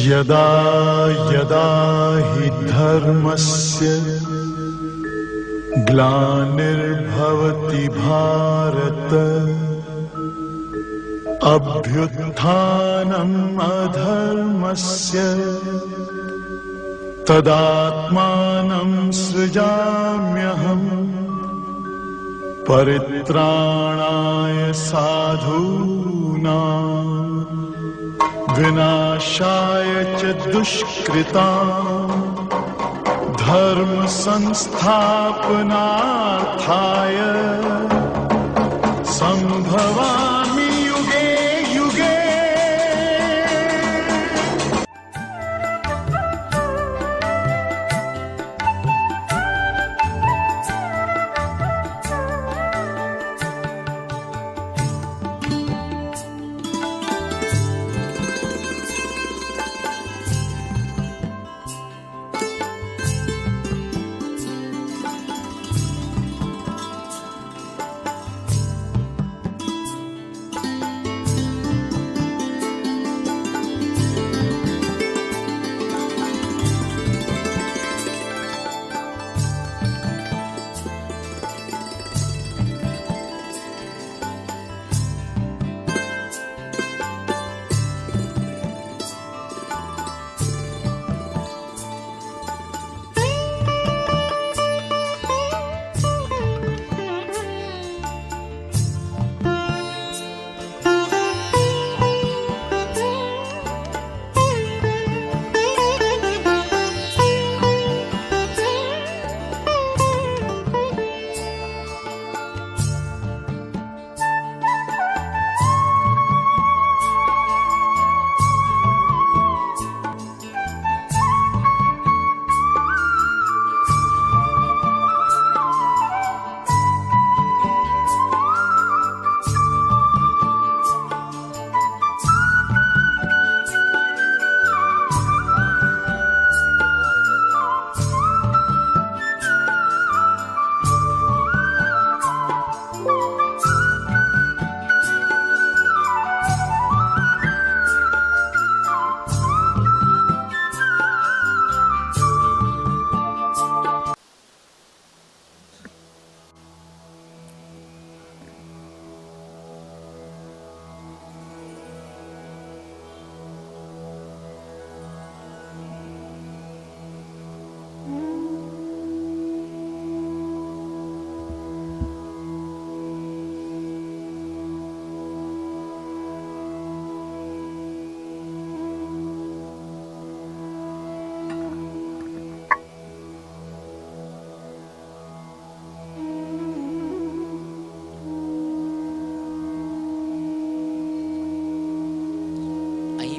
यदा यदा हि धर्मस्य ग्लानिर्भवति भारत अभ्युत्थानम् अधर्मस्य तदात्मानं सृजाम्यहम् परित्राणाय साधूनां विनाशाय च दुष्कृतां धर्म संस्थापनार्थाय संभवामि युगे युगे।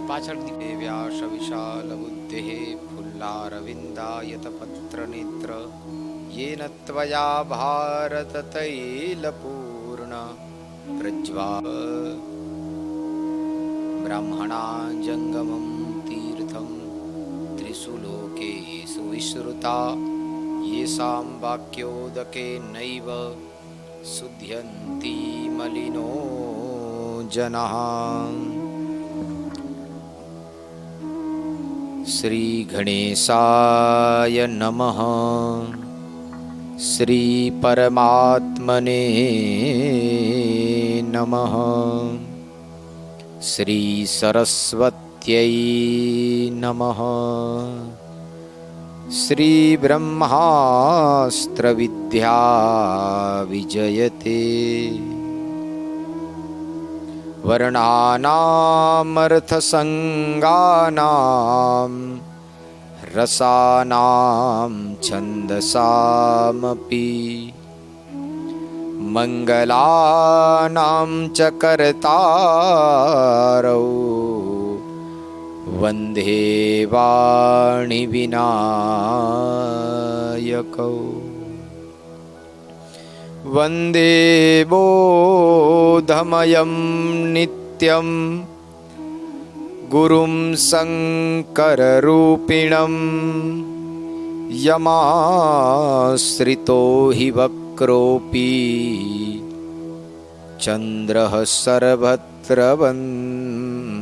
पाछळ व्यास विशाल बुद्धेः फुल्लारविन्दायत पत्रनेत्र येन त्वया भारत तैलपूर्ण प्रज्वाल ब्रह्मणा जंगमं तीर्थं त्रिषु लोकेषु विश्रुता येषां वाक्योदकेनैव शुध्यन्ति मलिनो जनाः। श्री गणेशाय नमः। श्री परमात्मने नमः। श्री सरस्वत्यै नमः। श्री ब्रह्मास्त्र विद्या विजयते वर्णानामर्थसंगानां रसानां छन्दसामपि मंगलानां च कर्तारौ वन्दे वाणी विनायकौ वन्दे बोधमयं नित्यं गुरुं शङ्कररूपिणं यमाश्रितो हि वक्रोऽपि चन्द्रः सर्वत्र वन्द्यते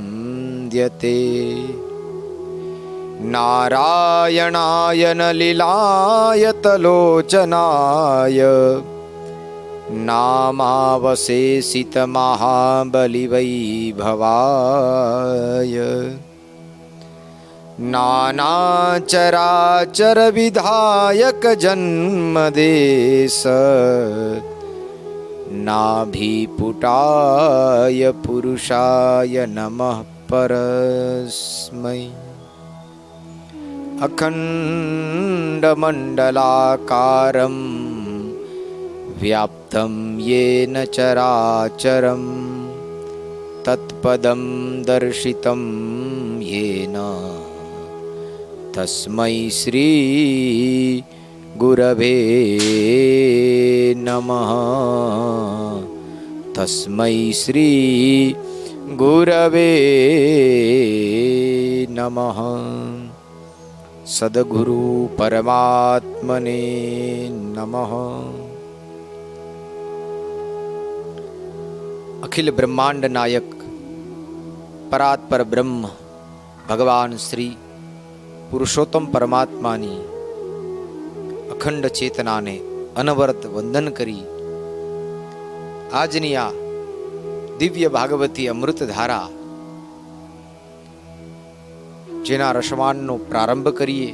નારાયણાય નલિલાય તલોચનાય નામાવશેષિત મહાબલિવૈભવાય નાનાચરાચર વિધાયક જન્મદેશ નાભિપુટાય પુરુષાય નમઃ પરસ્મૈ અખંડમંડલાકારં વ્યાપ્तं येन ચરાચરં તત્પદં દર્શિतं येन તસ્મૈ શ્રી ગુરવે નમઃ. તસ્મૈ શ્રી ગુરવે નમઃ. સદગુરુ પરમાત્મને નમઃ. અખિલ બ્રહ્માંડ નાયક પરાત્પર બ્રહ્મ ભગવાન શ્રી પુરુષોત્તમ પરમાત્માની અખંડ ચેતનાને અનવરત વંદન કરી આજની આ દિવ્ય ભાગવતી અમૃત ધારા જેના રસવાનનો પ્રારંભ કરીએ.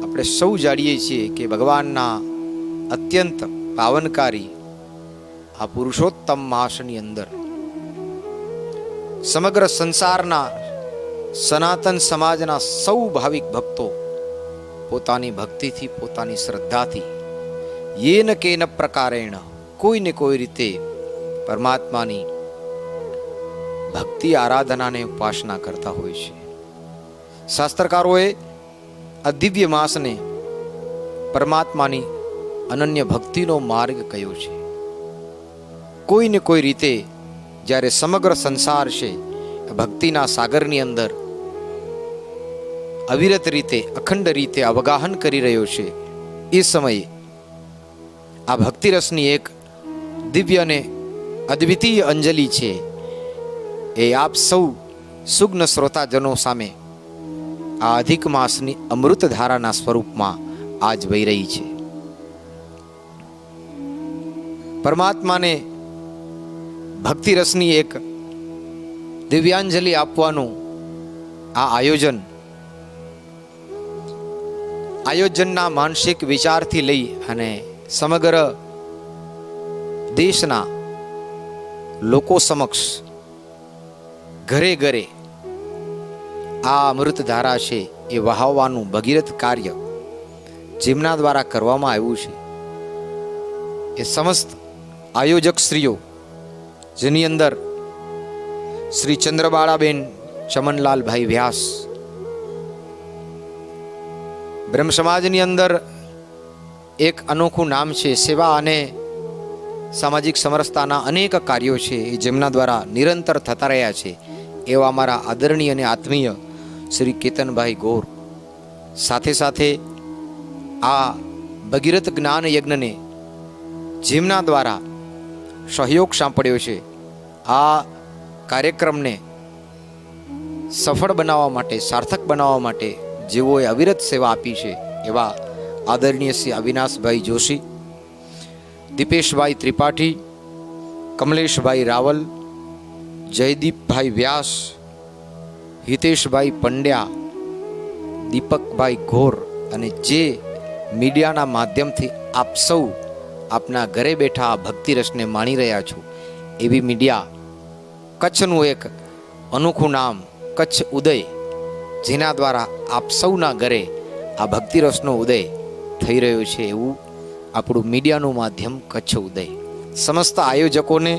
આપણે સૌ જાણીએ છીએ કે ભગવાનના અત્યંત પાવનકારી આ પુરુષોત્તમ માસની અંદર સમગ્ર સંસારના સનાતન સમાજના સૌ ભાવિક ભક્તો પોતાની ભક્તિથી પોતાની શ્રદ્ધાથી યેન કેન પ્રકારેણ કોઈને કોઈ રીતે પરમાત્માની ભક્તિ આરાધનાને ઉપાસના કરતા હોય છે. શાસ્ત્રકારોએ આ દિવ્ય માસને પરમાત્માની અનન્ય ભક્તિનો માર્ગ કહ્યો છે. કોઈને કોઈ રીતે જ્યારે સમગ્ર સંસાર છે ભક્તિના સાગરની અંદર અવિરત રીતે અખંડ રીતે અવગાહન કરી રહ્યો છે, એ સમયે આ ભક્તિરસની એક દિવ્ય અને અદ્વિતીય અંજલિ છે એ આપ સૌ સુગ્ન શ્રોતાજનો સામે આ અધિક માસની અમૃત ધારાના સ્વરૂપમાં આજ વહી રહી છે. પરમાત્માને ભક્તિરસની એક દિવ્યાંજલિ આપવાનું આ આયોજનના માનસિક વિચારથી લઈ અને સમગ્ર દેશના લોકો સમક્ષ ઘરે ઘરે આ અમૃત ધારા છે એ વહાવવાનું ભગીરથ કાર્ય જેમના દ્વારા કરવામાં આવ્યું છે એ સમસ્ત આયોજક શ્રીઓ, જેની અંદર શ્રી ચંદ્રબાળાબેન ચમનલાલભાઈ વ્યાસ, બ્રહ્મ સમાજની અંદર એક અનોખું નામ છે, સેવા અને સામાજિક સમરસતાના અનેક કાર્યો છે એ જેમના દ્વારા નિરંતર થતા રહ્યા છે એવા અમારા આદરણીય અને આત્મીય શ્રી કેતનભાઈ ગોર, સાથે સાથે આ ભગીરથ જ્ઞાન યજ્ઞને જેમના દ્વારા સહયોગ સાંપડ્યો છે, આ કાર્યક્રમને સફળ બનાવવા માટે, સાર્થક બનાવવા માટે જેઓએ અવિરત સેવા આપી છે એવા આદરણીય શ્રી અવિનાશભાઈ જોશી, દીપેશભાઈ ત્રિપાઠી, કમલેશભાઈ રાવલ, જયદીપભાઈ વ્યાસ, હિતેશભાઈ પંડ્યા, દીપકભાઈ ઘોર અને જે મીડિયાના માધ્યમથી આપ સૌ આપના ઘરે બેઠા આ ભક્તિરસને માણી રહ્યા છો એવી મીડિયા, કચ્છનું એક અનોખું નામ કચ્છ ઉદય, જેના દ્વારા આપ સૌના ઘરે આ ભક્તિરસનો ઉદય થઈ રહ્યો છે એવું આપણું મીડિયાનું માધ્યમ કચ્છ ઉદય. સમસ્ત આયોજકોને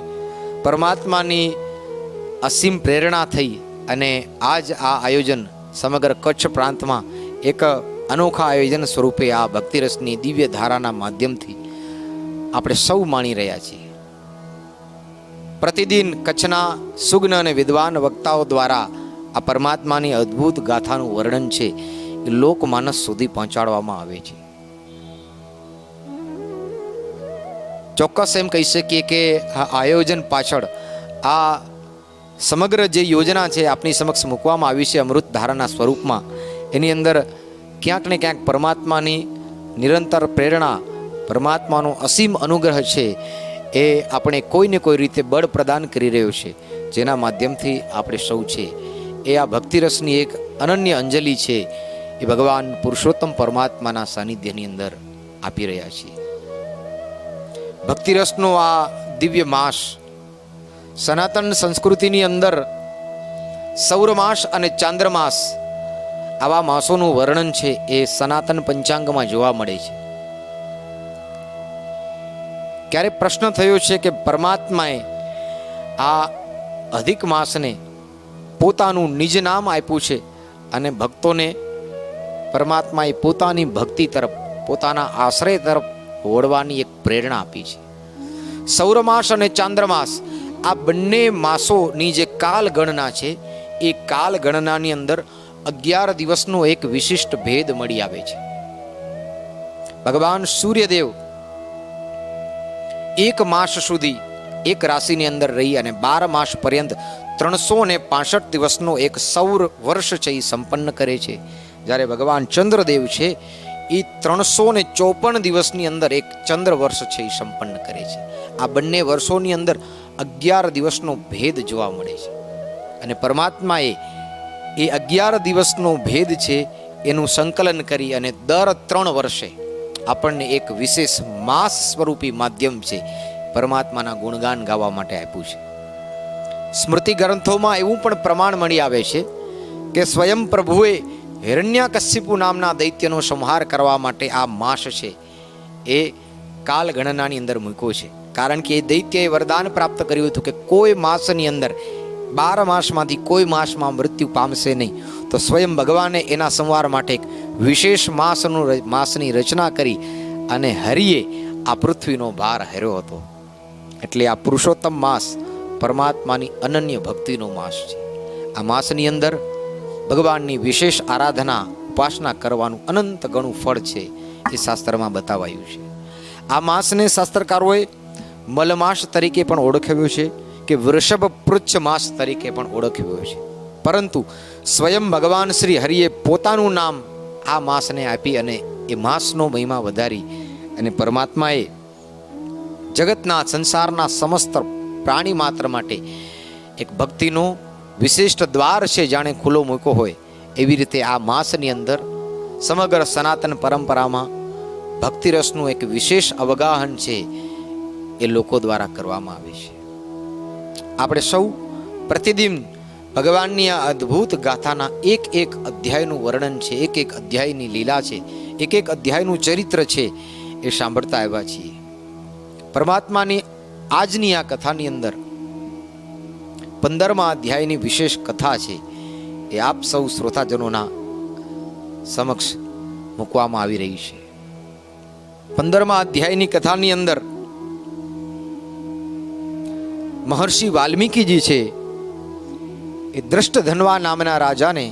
પરમાત્માની અસીમ પ્રેરણા થઈ અને આજ આ આયોજન સમગ્ર કચ્છ પ્રાંતમાં એક અનોખા આયોજન સ્વરૂપે આ ભક્તિરસની દિવ્ય ધારાના માધ્યમથી આપણે સૌ માણી રહ્યા છીએ. પ્રતિદિન કચ્છના સુગ્ન અને વિદ્વાન વક્તાઓ દ્વારા આ પરમાત્માની અદ્ભુત ગાથાનું વર્ણન છે એ લોકમાનસ સુધી પહોંચાડવામાં આવે છે. ચોક્કસ એમ કહી શકીએ કે આ આયોજન પાછળ આ સમગ્ર જે યોજના છે આપની સમક્ષ મૂકવામાં આવી છે અમૃત ધારાના સ્વરૂપમાં, એની અંદર ક્યાંક ને ક્યાંક પરમાત્માની નિરંતર પ્રેરણા, પરમાત્માનો અસીમ અનુગ્રહ છે એ આપણે કોઈને કોઈ રીતે બળ પ્રદાન કરી રહ્યો છે, જેના માધ્યમથી આપણે સૌ છે એ આ ભક્તિરસની એક અનન્ય અંજલિ છે એ ભગવાન પુરુષોત્તમ પરમાત્માના સાનિધ્યની અંદર આપી રહ્યા છીએ. ભક્તિરસનો આ દિવ્ય માસ, સનાતન સંસ્કૃતિની અંદર સૌરમાસ અને ચાંદ્રમાસ આવા માસોનું વર્ણન છે એ સનાતન પંચાંગમાં જોવા મળે છે. ક્યારે પ્રશ્ન થયો છે કે પરમાત્માએ આ અધિક માસને પોતાનું નિજ નામ આપ્યું છે અને ભક્તોને પરમાત્માએ પોતાની ભક્તિ તરફ, પોતાના આશ્રય તરફ વળવાની એક પ્રેરણા આપી છે. સૌરમાસ અને ચાંદ્રમાસ આ બંને માસોની જે કાલ ગણના છે એ કાલ ગણનાની અંદર 11 દિવસનો એક વિશિષ્ટ ભેદ મળી આવે છે. ભગવાન સૂર્યદેવ એક માસ સુધી એક રાશિની અંદર રહી અને 12 માસ પર્યંત 365 દિવસનો એક સૌર વર્ષ છે એ સંપન્ન કરે છે. જ્યારે ભગવાન ચંદ્રદેવ છે એ 354 દિવસની અંદર એક ચંદ્ર વર્ષ છે એ સંપન્ન કરે છે. આ બંને વર્ષોની અંદર 11 દિવસનો ભેદ જોવા મળે છે અને પરમાત્માએ એ 11 દિવસનો ભેદ છે એનું સંકલન કરી અને દર 3 વર્ષે આપણને એક વિશેષ માસ સ્વરૂપી માધ્યમ છે પરમાત્માના ગુણગાન ગાવા માટે આપ્યું છે. સ્મૃતિ ગ્રંથોમાં એવું પણ પ્રમાણ મળી આવે છે કે સ્વયં પ્રભુએ હિરણ્યકશિપુ નામના દૈત્યનો સંહાર કરવા માટે આ માસ છે એ કાલ ગણનાની અંદર મૂક્યો છે. કારણ કે એ દૈત્યએ વરદાન પ્રાપ્ત કર્યું હતું કે કોઈ માસની અંદર 12 માસમાંથી કોઈ માસમાં મૃત્યુ પામશે નહીં. તો સ્વયં ભગવાને એના સંહાર માટે એક વિશેષ માસની રચના કરી અને હરિએ આ પૃથ્વીનો ભાર હર્યો હતો. એટલે આ પુરુષોત્તમ માસ પરમાત્માની અનન્ય ભક્તિનો માસ છે. આ માસની અંદર ભગવાનની વિશેષ આરાધના, ઉપાસના કરવાનું અનંત ગણું ફળ છે એ શાસ્ત્રમાં બતાવાયું છે. આ માસને શાસ્ત્રકારોએ મલમાસ તરીકે પણ ઓળખાવ્યો છે કે વૃષભ પૃચ્છ માસ તરીકે પણ ઓળખાવ્યો છે. પરંતુ સ્વયં ભગવાન શ્રી હરિએ પોતાનું નામ આ માસને આપી અને એ માસનો મહિમા વધારી અને પરમાત્માએ જગતના, સંસારના સમસ્ત પ્રાણી માત્ર માટે એક ભક્તિનો વિશિષ્ટ દ્વાર છે જાણે ખુલ્લો મૂક્યો હોય એવી રીતે આ માસની અંદર સમગ્ર સનાતન પરંપરામાં ભક્તિરસનું એક વિશેષ અવગાહન છે એ લોકો દ્વારા કરવામાં આવે છે. આપણે સૌ પ્રતિદિન ભગવાનની આ અદ્ભુત ગાથાના એક એક અધ્યાયનું વર્ણન છે, એક એક અધ્યાયની લીલા છે, એક એક અધ્યાયનું ચરિત્ર છે એ સાંભળતા આવ્યા છીએ. પરમાત્માની આજની આ કથાની અંદર 15મા અધ્યાયની વિશેષ કથા છે એ આપ સૌ શ્રોતાજનોના સમક્ષ મૂકવામાં આવી રહી છે. 15મા અધ્યાયની કથાની અંદર મહર્ષિ વાલ્મીકીજી છે એ દ્રષ્ટધન્વા નામના રાજાને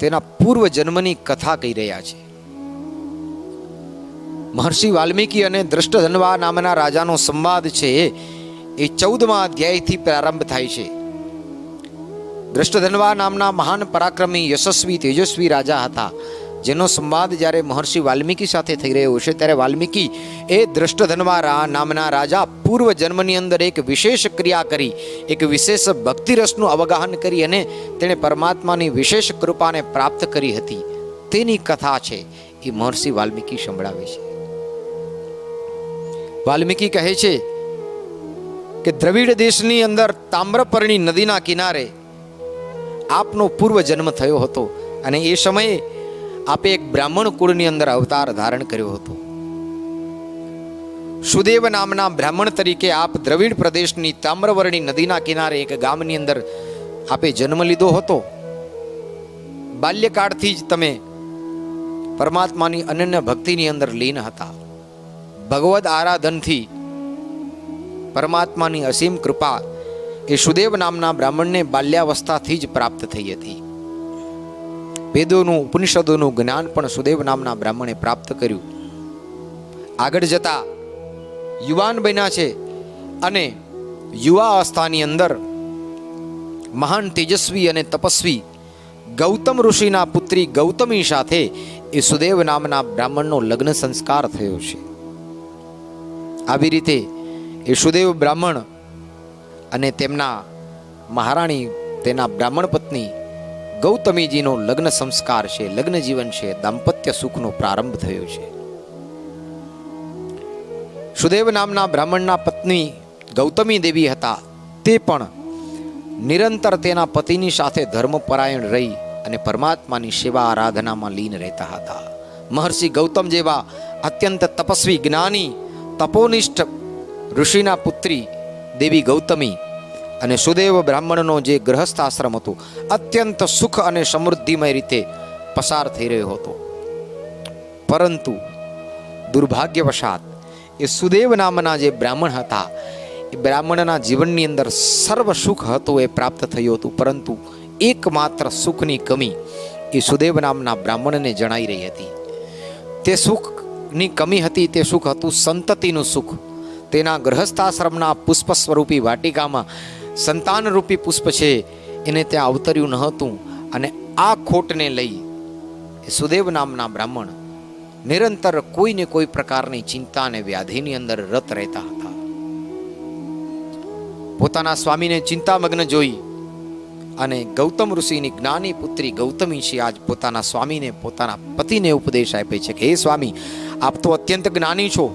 તેના પૂર્વ જન્મની કથા કહી રહ્યા છે. મહર્ષિ વાલ્મીકી અને દ્રષ્ટધન્વા નામના રાજાનો સંવાદ છે એ 14મા અધ્યાયથી પ્રારંભ થાય છે. દ્રષ્ટધન્વા નામના મહાન પરાક્રમી, યશસ્વી, તેજસ્વી રાજા હતા, જેનો સંવાદ જ્યારે મહર્ષિ વાલ્મીકી સાથે થઈ રહ્યો છે ત્યારે વાલ્મીકી એ દ્રષ્ટધન્વા નામના રાજા પૂર્વ જન્મની અંદર એક વિશેષ ક્રિયા કરી, એક વિશેષ ભક્તિરસનું અવગાહન કરી અને તેણે પરમાત્માની વિશેષ કૃપાને પ્રાપ્ત કરી હતી તેની કથા છે એ મહર્ષિ વાલ્મીકી સંભળાવે છે. વાલ્મીકી કહે છે કે દ્રવિડ દેશની અંદર તામ્રપર્ણી નદીના કિનારે આપનો પૂર્વ જન્મ થયો હતો અને એ સમયે આપે એક બ્રાહ્મણ કુળની અંદર અવતાર ધારણ કર્યો હતો. સુદેવ નામના બ્રાહ્મણ તરીકે આપ દ્રવિડ પ્રદેશની તામ્રવર્ણી નદીના કિનારે એક ગામની અંદર આપે જન્મ લીધો હતો. બાલ્યકાળથી જ તમે પરમાત્માની અનન્ય ભક્તિની અંદર લીન હતા. ભગવદ આરાધનથી પરમાત્માની અસીમ કૃપા એ સુદેવ નામના બ્રાહ્મણને બાલ્યાવસ્થાથી જ પ્રાપ્ત થઈ હતી. વેદોનું, ઉપનિષદોનું જ્ઞાન પણ સુદેવ નામના બ્રાહ્મણે પ્રાપ્ત કર્યું. આગળ જતા યુવાન બન્યા છે અને યુવા અવસ્થાની અંદર મહાન તેજસ્વી અને તપસ્વી ગૌતમ ઋષિના પુત્રી ગૌતમી સાથે એ સુદેવ નામના બ્રાહ્મણનો લગ્ન સંસ્કાર થયો છે. આવી રીતે એ સુદેવ બ્રાહ્મણ અને તેમના મહારાણી તેના બ્રાહ્મણ પત્ની ગૌતમીજીનો લગ્ન સંસ્કાર છે, લગ્ન જીવન છે, દાંપત્ય સુખનો પ્રારંભ થયો છે. સુદેવ નામના બ્રાહ્મણના પત્ની ગૌતમી દેવી હતા. તે પણ નિરંતર તેના પતિની સાથે ધર્મપરાયણ રહી અને પરમાત્માની સેવા આરાધનામાં લીન રહેતા હતા. મહર્ષિ ગૌતમ જેવા અત્યંત તપસ્વી જ્ઞાની તપોનિષ્ઠ ઋષિના પુત્રી દેવી ગૌતમી અને સુદેવ બ્રાહ્મણનો જે ગૃહસ્થ આશ્રમ હતો અત્યંત સુખ અને સમૃદ્ધિમય રીતે પસાર થઈ રહ્યો હતો. પરંતુ દુર્ભાગ્યવશાત એ સુદેવ નામના જે બ્રાહ્મણ હતા એ બ્રાહ્મણના જીવનની અંદર સર્વ સુખ હતું એ પ્રાપ્ત થયું હતું, પરંતુ એકમાત્ર સુખની કમી એ સુદેવ નામના બ્રાહ્મણને જણાઈ રહી હતી. તે સુખની કમી હતી, તે સુખ હતું સંતતિનું સુખ. તેના ગૃહસ્થાશ્રમના પુષ્પ સ્વરૂપી વાટિકામાં સંતાનરૂપી પુષ્પ છે એને ત્યાં અવતર્યું ન હતું. અને આ ખોટને લઈ એ સુદેવ નામના બ્રાહ્મણ નિરંતર કોઈને કોઈ પ્રકારની ચિંતા અને વ્યાધિની અંદર રત રહેતા હતા. પોતાના સ્વામીને ચિંતામગ્ન જોઈ અને ગૌતમ ઋષિની જ્ઞાની પુત્રી ગૌતમી છે આજ પોતાના સ્વામીને, પોતાના પતિને ઉપદેશ આપે છે કે હે સ્વામી, આપ તો અત્યંત જ્ઞાની છો,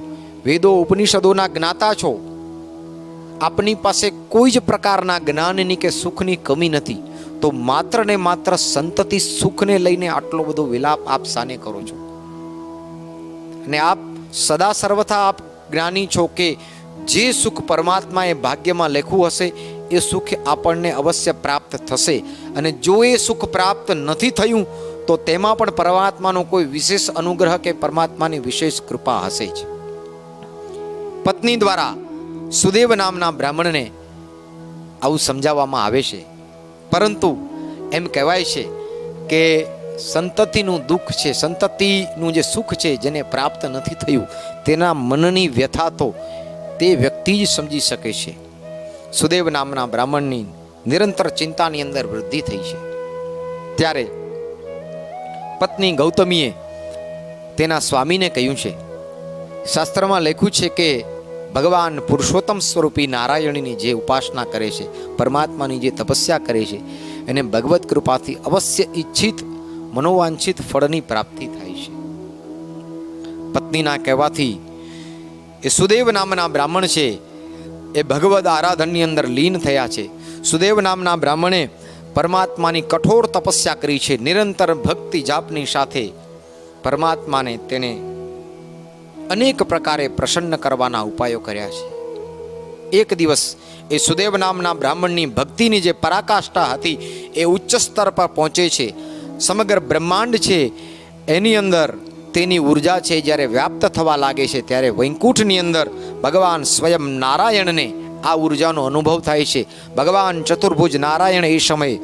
વેદો ઉપનિષદોના જ્ઞાતા છો, આપની પાસે કોઈ જ પ્રકારના જ્ઞાનની કે સુખની કમી નથી, તો માત્ર ને માત્ર સંતતિ સુખને લઈને આટલો બધો વિલાપ આપ સાને કરો છો? અને આપ સદા સર્વથા આપ જ્ઞાની છો કે જે સુખ પરમાત્માએ ભાગ્યમાં લખ્યું હશે એ સુખ આપણને અવશ્ય પ્રાપ્ત થશે, અને જો એ સુખ પ્રાપ્ત નથી થયું તો તેમાં પણ પરમાત્માનો કોઈ વિશેષ અનુગ્રહ કે પરમાત્માની વિશેષ કૃપા હશે જ. પત્ની દ્વારા સુદેવ નામના બ્રાહ્મણને આવું સમજાવવામાં આવે છે, પરંતુ એમ કહેવાય છે કે સંતતિનું દુઃખ છે, સંતતિનું જે સુખ છે જેને પ્રાપ્ત નથી થયું તેના મનની વ્યથા તો તે વ્યક્તિ જ સમજી શકે છે. સુદેવ નામના બ્રાહ્મણની નિરંતર ચિંતાની અંદર વૃદ્ધિ થઈ છે. ત્યારે પત્ની ગૌતમીએ તેના સ્વામીને કહ્યું છે, શાસ્ત્રમાં લખ્યું છે કે ભગવાન પુરુષોત્તમ સ્વરૂપી નારાયણની જે ઉપાસના કરે છે, પરમાત્માની જે તપસ્યા કરે છે, એને ભગવત કૃપાથી અવશ્ય ઈચ્છિત મનોવાંછિત ફળની પ્રાપ્તિ થાય છે. પત્નીના કહેવાથી એ સુદેવ નામના બ્રાહ્મણ છે એ ભગવદ આરાધનની અંદર લીન થયા છે. સુદેવ નામના બ્રાહ્મણે પરમાત્માની કઠોર તપસ્યા કરી છે. નિરંતર ભક્તિ જાપની સાથે પરમાત્માને તેને અનેક પ્રકારે પ્રસન્ન કરવાના ઉપાયો કર્યા છે. એક દિવસ એ સુદેવ નામના બ્રાહ્મણની ભક્તિની જે પરાકાષ્ઠા હતી એ ઉચ્ચ સ્તર પર પહોંચે છે. સમગ્ર બ્રહ્માંડ છે એની અંદર તેની ઉર્જા છે જ્યારે વ્યાપ્ત થવા લાગે છે, ત્યારે વૈકુંઠની અંદર ભગવાન સ્વયં નારાયણને આ ઉર્જાનો અનુભવ થાય છે. ભગવાન ચતુર્ભુજ નારાયણ એ સમયે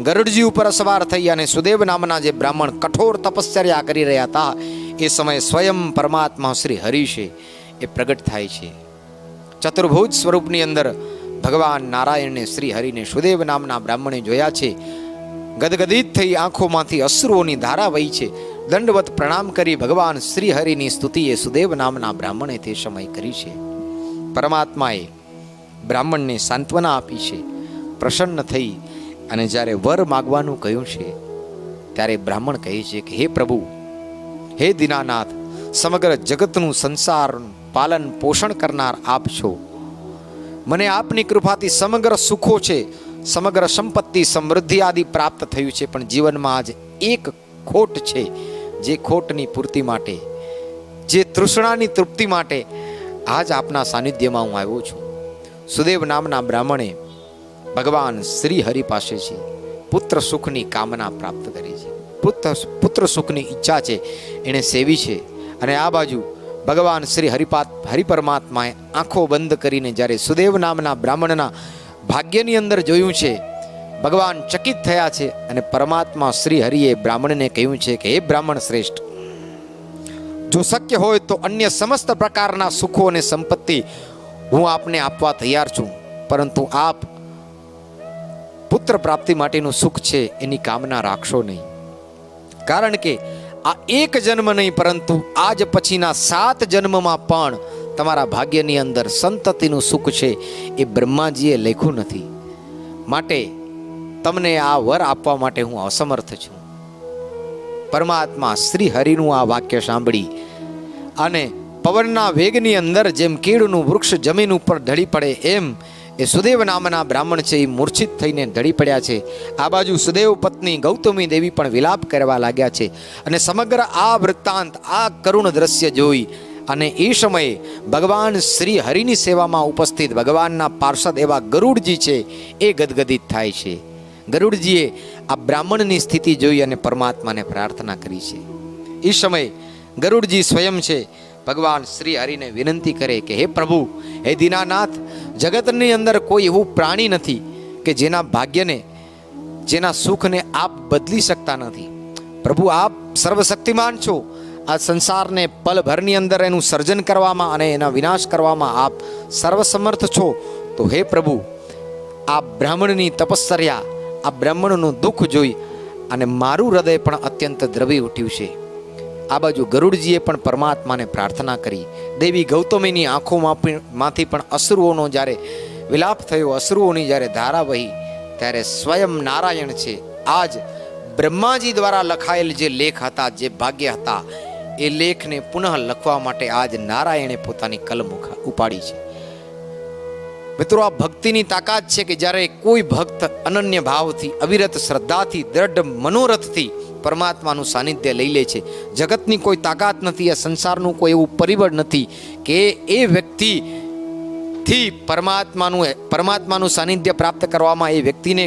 ગરુડજી ઉપર સવાર થઈ અને સુદેવ નામના જે બ્રાહ્મણ કઠોર તપશ્ચર્યા કરી રહ્યા હતા એ સમયે સ્વયં પરમાત્મા શ્રી હરિ છે એ પ્રગટ થાય છે. ચતુર્ભુજ સ્વરૂપની અંદર ભગવાન નારાયણને શ્રી હરિને સુદેવ નામના બ્રાહ્મણે જોયા છે. ગદગદિત થઈ આંખોમાંથી અશ્રુઓની ધારા વહી છે. દંડવત પ્રણામ કરી ભગવાન શ્રી હરિની સ્તુતિ એ સુદેવ નામના બ્રાહ્મણે તે સમય કરી છે. પરમાત્માએ બ્રાહ્મણને સાંત્વના આપી છે, પ્રસન્ન થઈ અને જ્યારે વર માગવાનું કહ્યું છે ત્યારે બ્રાહ્મણ કહે છે કે હે પ્રભુ, હે દીનાનાથ, સમગ્ર જગતનું સંસાર પાલન પોષણ કરનાર આપ છો. મને આપની કૃપાથી સમગ્ર સુખો છે, સમગ્ર સંપત્તિ સમૃદ્ધિ આદિ પ્રાપ્ત થયું છે, પણ જીવનમાં આજ એક ખોટ છે. જે ખોટની પૂર્તિ માટે, જે તૃષ્ણાની તૃપ્તિ માટે આજ આપના સાનિધ્યમાં હું આવ્યો છું. સુદેવ નામના બ્રાહ્મણે ભગવાન શ્રી હરિ પાસેથી પુત્ર સુખની કામના પ્રાપ્ત કરી છે. પુત્ર સુખની ઈચ્છા છે એણે સેવી છે. અને આ બાજુ ભગવાન શ્રી હરિ પરમાત્માએ આંખો બંધ કરીને જ્યારે સુદેવ નામના બ્રાહ્મણના ભાગ્યની અંદર જોયું છે, ભગવાન ચકિત થયા છે. અને પરમાત્મા શ્રી હરિએ બ્રાહ્મણને કહ્યું છે કે હે બ્રાહ્મણ શ્રેષ્ઠ, જો શક્ય હોય તો અન્ય સમસ્ત પ્રકારના સુખો અને સંપત્તિ હું આપને આપવા તૈયાર છું, પરંતુ આપ પુત્ર પ્રાપ્તિ માટેનું સુખ છે એની કામના રાખશો નહીં. કારણ કે આ એક જન્મ નહીં, પરંતુ આજ પછીના 7 જન્મમાં પણ તમારા ભાગ્યની અંદર સંતતિનું સુખ છે એ બ્રહ્માજીએ લખ્યું નથી. માટે તમને આ વર આપવા માટે હું અસમર્થ છું. પરમાત્મા શ્રી હરિનું આ વાક્ય સાંભળી અને પવનના વેગની અંદર જેમ કેળનું વૃક્ષ જમીન ઉપર ઢળી પડે એમ એ સુદેવ નામના બ્રાહ્મણ છે એ મૂર્છિત થઈને ઢળી પડ્યા છે. આ બાજુ સુદેવ પત્ની ગૌતમી દેવી પણ વિલાપ કરવા લાગ્યા છે. અને સમગ્ર આ વૃત્તાંત, આ કરુણ દ્રશ્ય જોઈ અને એ સમયે ભગવાન શ્રી હરિની સેવામાં ઉપસ્થિત ભગવાનના પાર્ષદ એવા ગરુડજી છે એ ગદગદિત થાય છે. ગરુડજીએ આ બ્રાહ્મણની સ્થિતિ જોઈ અને પરમાત્માને પ્રાર્થના કરી છે. એ સમયે ગરુડજી સ્વયં છે ભગવાન શ્રી હરિને વિનંતી કરે કે હે પ્રભુ, હે દીનાનાથ, જગતની અંદર કોઈ એવું પ્રાણી નથી કે જેના ભાગ્યને, જેના સુખને આપ બદલી શકતા નથી. પ્રભુ, આપ સર્વશક્તિમાન છો. આ સંસારને પલભરની અંદર એનું સર્જન કરવામાં અને એના વિનાશ કરવામાં આપ સર્વસમર્થ છો. તો હે પ્રભુ, આ બ્રાહ્મણની તપશ્ચર્યા, આ બ્રાહ્મણનું દુઃખ જોઈ અને મારું હૃદય પણ અત્યંત દ્રવી ઉઠ્યું છે. આ બાજુ ગરુડજીએ પણ પરમાત્માને પ્રાર્થના કરી. દેવી ગૌતમીની આંખોમાંથી પણ અશ્રુઓનો જ્યારે વિલાપ થયો, અશ્રુઓની જ્યારે ધારા વહી, ત્યારે સ્વયં નારાયણ છે આજ બ્રહ્માજી દ્વારા લખાયેલ જે લેખ હતા, જે ભાગ્ય હતા, એ લેખને પુનઃ લખવા માટે આજ નારાયણે પોતાની કલમ ઉપાડી છે. મિત્રો, આ ભક્તિની તાકાત છે કે જ્યારે કોઈ ભક્ત અનન્ય ભાવથી, અવિરત શ્રદ્ધાથી, દ્રઢ મનોરથથી પરમાત્માનું સાનિધ્ય લઈ લે છે. જગતની કોઈ તાકાત નથી, આ સંસારનું કોઈ એવું પરિબળ નથી કે એ વ્યક્તિથી પરમાત્માનું સાનિધ્ય પ્રાપ્ત કરવામાં એ વ્યક્તિને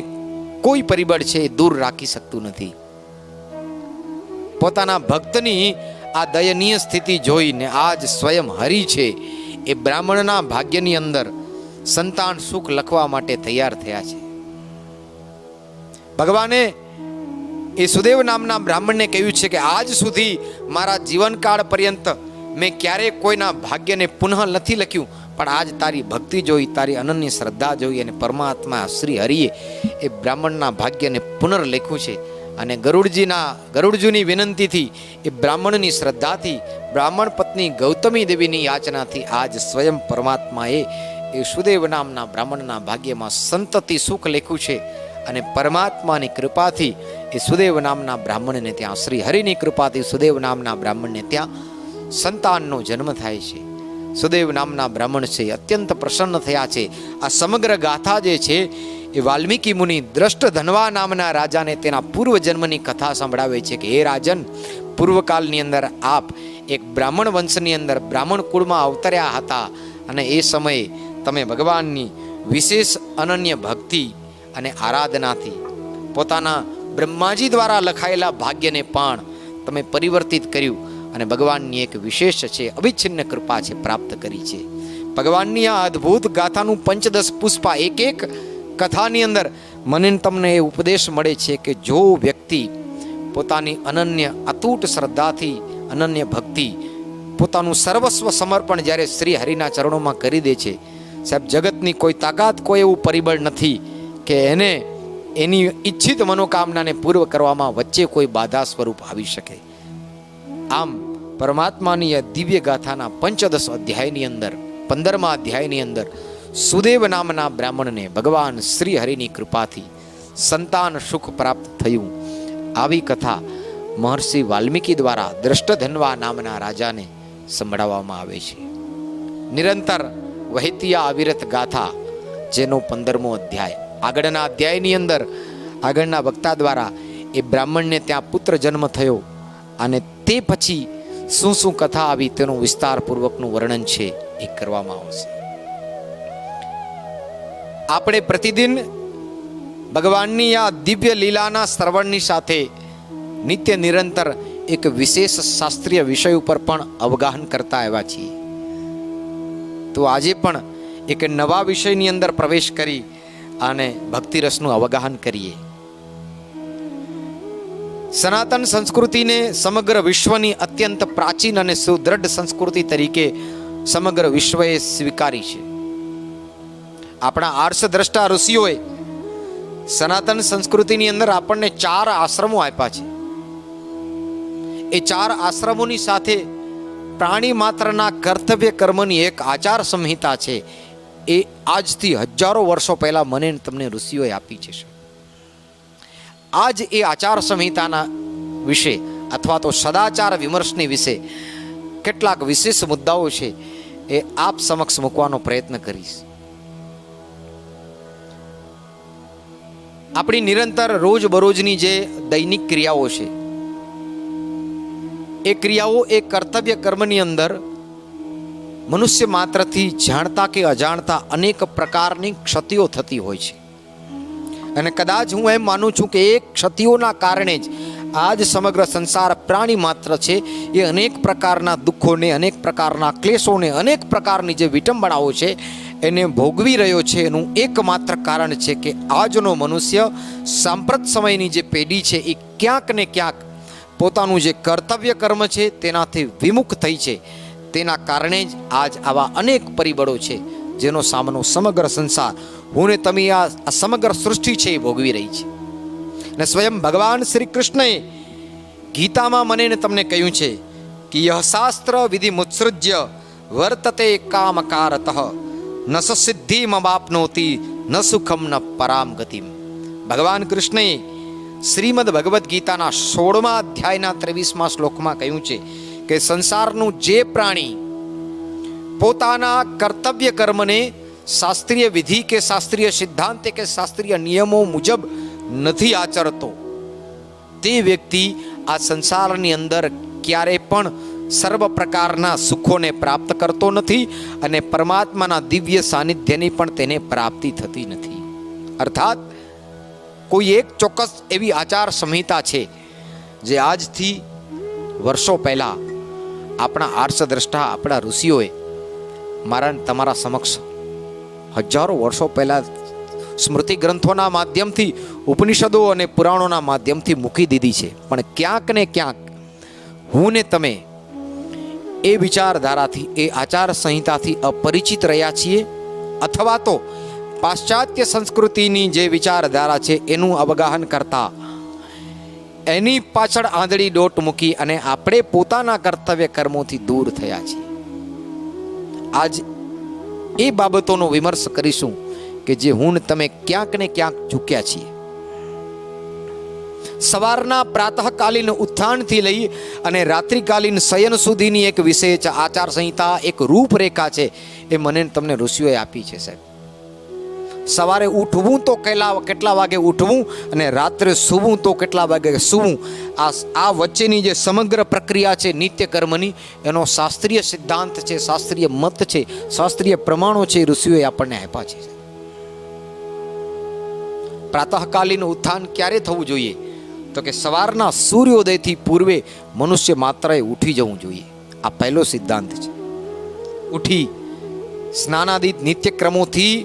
કોઈ પરિબળ છે એ દૂર રાખી શકતું નથી. પોતાના ભક્તની આ દયનીય સ્થિતિ જોઈને આજ સ્વયં હરિ છે એ બ્રાહ્મણના ભાગ્યની અંદર સંતાન સુખ લખવા માટે તૈયાર થયા છે. ભગવાને એ સુદેવ નામના બ્રાહ્મણને કહ્યું છે કે આજ સુધી મારા જીવનકાળ પર્યંત મેં ક્યારેય કોઈના ભાગ્યને પુનઃ નથી લખ્યું, પણ આજ તારી ભક્તિ જોઈ, તારી અનન્ય શ્રદ્ધા જોઈ અને પરમાત્મા શ્રી હરિએ એ બ્રાહ્મણના ભાગ્યને પુનર્લેખ્યું છે. અને ગરુડજીની વિનંતીથી, એ બ્રાહ્મણની શ્રદ્ધાથી, બ્રાહ્મણ પત્ની ગૌતમી દેવીની યાચનાથી આજ સ્વયં પરમાત્માએ એ સુદેવ નામના બ્રાહ્મણના ભાગ્યમાં સંતતિ સુખ લખ્યું છે. અને પરમાત્માની કૃપાથી એ સુદેવ નામના બ્રાહ્મણને ત્યાં, શ્રી હરિની કૃપાથી સુદેવ નામના બ્રાહ્મણને ત્યાં સંતાનનો જન્મ થાય છે. સુદેવ નામના બ્રાહ્મણ છે અત્યંત પ્રસન્ન થયા છે. આ સમગ્ર ગાથા જે છે એ વાલ્મીકી મુનિ દ્રષ્ટ ધનવા નામના રાજાને તેના પૂર્વ જન્મની કથા સંભળાવે છે કે હે રાજન, પૂર્વકાળની અંદર આપ એક બ્રાહ્મણ વંશની અંદર બ્રાહ્મણ કુળમાં અવતર્યા હતા અને એ સમયે તમે ભગવાનની વિશેષ અનન્ય ભક્તિ અને આરાધનાથી પોતાના બ્રહ્માજી દ્વારા લખાયેલા ભાગ્યને પણ તમે પરિવર્તિત કર્યું અને ભગવાનની એક વિશેષ છે, અવિચ્છિન્ન કૃપા છે પ્રાપ્ત કરી છે. ભગવાનની આ અદ્ભુત ગાથાનું 15 પુષ્પા, એક એક કથાની અંદર મને તમને એ ઉપદેશ મળે છે કે જો વ્યક્તિ પોતાની અનન્ય અતૂટ શ્રદ્ધાથી, અનન્ય ભક્તિ, પોતાનું સર્વસ્વ સમર્પણ જ્યારે શ્રી હરિના ચરણોમાં કરી દે છે, સાહેબ, જગતની કોઈ તાકાત, કોઈ એવું પરિબળ નથી કે એને એની ઈચ્છિત મનોકામનાને પૂર્વ કરવામાં વચ્ચે કોઈ બાધા સ્વરૂપ આવી શકે. આમ પરમાત્માની આ દિવ્ય ગાથાના 15 અધ્યાયની અંદર, 15મા અધ્યાયની અંદર સુદેવ નામના બ્રાહ્મણને ભગવાન શ્રી હરિની કૃપાથી સંતાન સુખ પ્રાપ્ત થયું. આવી કથા મહર્ષિ વાલ્મીકી દ્વારા દ્રષ્ટધન્વા નામના રાજાને સંભળાવવામાં આવે છે. નિરંતર વહેતી આ અવિરત ગાથા, જેનો 15મો અધ્યાય, આગળના અધ્યાયની અંદર આગળના વક્તા દ્વારા એ બ્રાહ્મણને ત્યાં પુત્ર જન્મ થયો અને તે પછી શું શું કથા આવી તેનું વિસ્તારપૂર્વકનું વર્ણન છે એ કરવામાં આવશે. આપણે પ્રતિદિન ભગવાનની આ દિવ્ય લીલાના શ્રવણની સાથે નિત્ય નિરંતર એક વિશેષ શાસ્ત્રીય વિષય ઉપર પણ અવગાહન કરતા આવ્યા છીએ. તો આજે પણ એક નવા વિષયની અંદર પ્રવેશ કરી અને ભક્તિરસનું અવગાહન કરીએ. સનાતન સંસ્કૃતિને સમગ્ર વિશ્વની અત્યંત પ્રાચીન અને સુદૃઢ સંસ્કૃતિ તરીકે સમગ્ર વિશ્વએ સ્વીકારી છે. આપણા આર્ષદ્રષ્ટા ઋષિઓએ સનાતન સંસ્કૃતિની અંદર આપણને 4 આશ્રમો આપ્યા છે. એ 4 આશ્રમોની સાથે પ્રાણી માત્રના કર્તવ્ય કર્મની એક આચાર સંહિતા છે. એ આજથી હજારો વર્ષો પહેલા મને ને તમને ઋષિઓએ આપી છે. આજ એ આચાર સંહિતાના વિશે અથવા તો સદાચાર વિમર્શની વિશે કેટલાક વિશેષ મુદ્દાઓ છે એ આપ સમક્ષ મૂકવાનો પ્રયત્ન કરીશ. આપણી નિરંતર રોજબરોજની જે દૈનિક ક્રિયાઓ છે, એ ક્રિયાઓ એ કર્તવ્ય કર્મની અંદર મનુષ્ય માત્રથી જાણતા કે અજાણતા અનેક પ્રકારની ક્ષતિઓ થતી હોય છે. અને કદાચ હું એમ માનું છું કે એ ક્ષતિઓના કારણે જ આજ સમગ્ર સંસાર પ્રાણી માત્ર છે એ અનેક પ્રકારના દુઃખોને, અનેક પ્રકારના ક્લેશોને, અનેક પ્રકારની જે વિટંબણાઓ છે એને ભોગવી રહ્યો છે. એનું એકમાત્ર કારણ છે કે આજનો મનુષ્ય સાંપ્રત સમયની જે પેઢી છે એ ક્યાંક ને ક્યાંક પોતાનું જે કર્તવ્ય કર્મ છે તેનાથી વિમુખ થઈ છે. તેના કારણે જ આજ આવા અનેક પરિબળો છે જેનો સામનો સમગ્ર સંસાર, હું ને તમે, આ સમગ્ર સૃષ્ટિ છે એ ભોગવી રહી છે. અને સ્વયં ભગવાન શ્રી કૃષ્ણએ ગીતામાં મને ને તમને કહ્યું છે કે યહ શાસ્ત્ર વિધિ મુત્સૃજ્ય વર્તતે કામકારતઃ ન સિદ્ધિમવાપ્નોતિ ન સુખમ ન પરામ ગતિમ. ભગવાન કૃષ્ણએ શ્રીમદ ભગવદ્ ગીતાના 16મા અધ્યાયના 23મા શ્લોકમાં કહ્યું છે કે સંસારનું જે પ્રાણી પોતાના કર્તવ્ય કર્મને શાસ્ત્રીય વિધિ કે શાસ્ત્રીય સિદ્ધાંત કે શાસ્ત્રીય નિયમો મુજબ નથી આચરતો, તે વ્યક્તિ આ સંસારની અંદર ક્યારે પણ સર્વ પ્રકારના સુખોને પ્રાપ્ત કરતો નથી અને પરમાત્માના દિવ્ય સાનિધ્યની પણ તેને પ્રાપ્તિ થતી નથી. અર્થાત કોઈ એક ચોક્કસ એવી આચાર સંહિતા છે જે આજથી વર્ષો પહેલા આપણા આર્ષદ્રષ્ટા, આપણા ઋષિઓએ મારા તમારા સમક્ષ હજારો વર્ષો પહેલા સ્મૃતિ ગ્રંથોના માધ્યમથી, ઉપનિષદો અને પુરાણોના માધ્યમથી મૂકી દીધી છે. પણ ક્યાંક ને ક્યાંક હું ને તમે એ વિચારધારાથી, એ આચાર સંહિતાથી અપરિચિત રહ્યા છીએ, અથવા તો પાશ્ચાત્ય સંસ્કૃતિની જે વિચારધારા છે એનું અવગાહન કરતા એની પાછળ આંધળી દોટ મૂકી અને આપણે પોતાના કર્તવ્ય કર્મોથી દૂર થયા છીએ. આજ એ બાબતોનો વિમર્શ કરીશું કે જે હું ને તમે ક્યાંક ને ક્યાંક ચૂક્યા છીએ. સવારના પ્રાતઃકાલીન ઉત્થાનથી લઈ અને રાત્રિકાલીન શયન સુધીની એક વિશેષ આચાર સંહિતા, એક રૂપરેખા છે એ મને તમને ઋષિઓએ આપી છે. સાહેબ, સવારે ઉઠવું તો કેટલા વાગે ઉઠવું અને રાત્રે સૂવું તો કેટલા વાગે સૂવું, આ વચ્ચેની જે સમગ્ર પ્રક્રિયા છે નિત્ય કર્મની, એનો શાસ્ત્રીય સિદ્ધાંત છે, શાસ્ત્રીય મત છે, શાસ્ત્રીય પ્રમાણો છે, ઋષિઓએ આપણને આપ્યા છે. પ્રાતઃકાલીન ઉત્થાન ક્યારે થવું જોઈએ? તો કે સવારના સૂર્યોદયથી પૂર્વે મનુષ્ય માત્રએ ઉઠી જવું જોઈએ. આ પહેલો સિદ્ધાંત છે. ઉઠી સ્નાનાદિ નિત્યક્રમોથી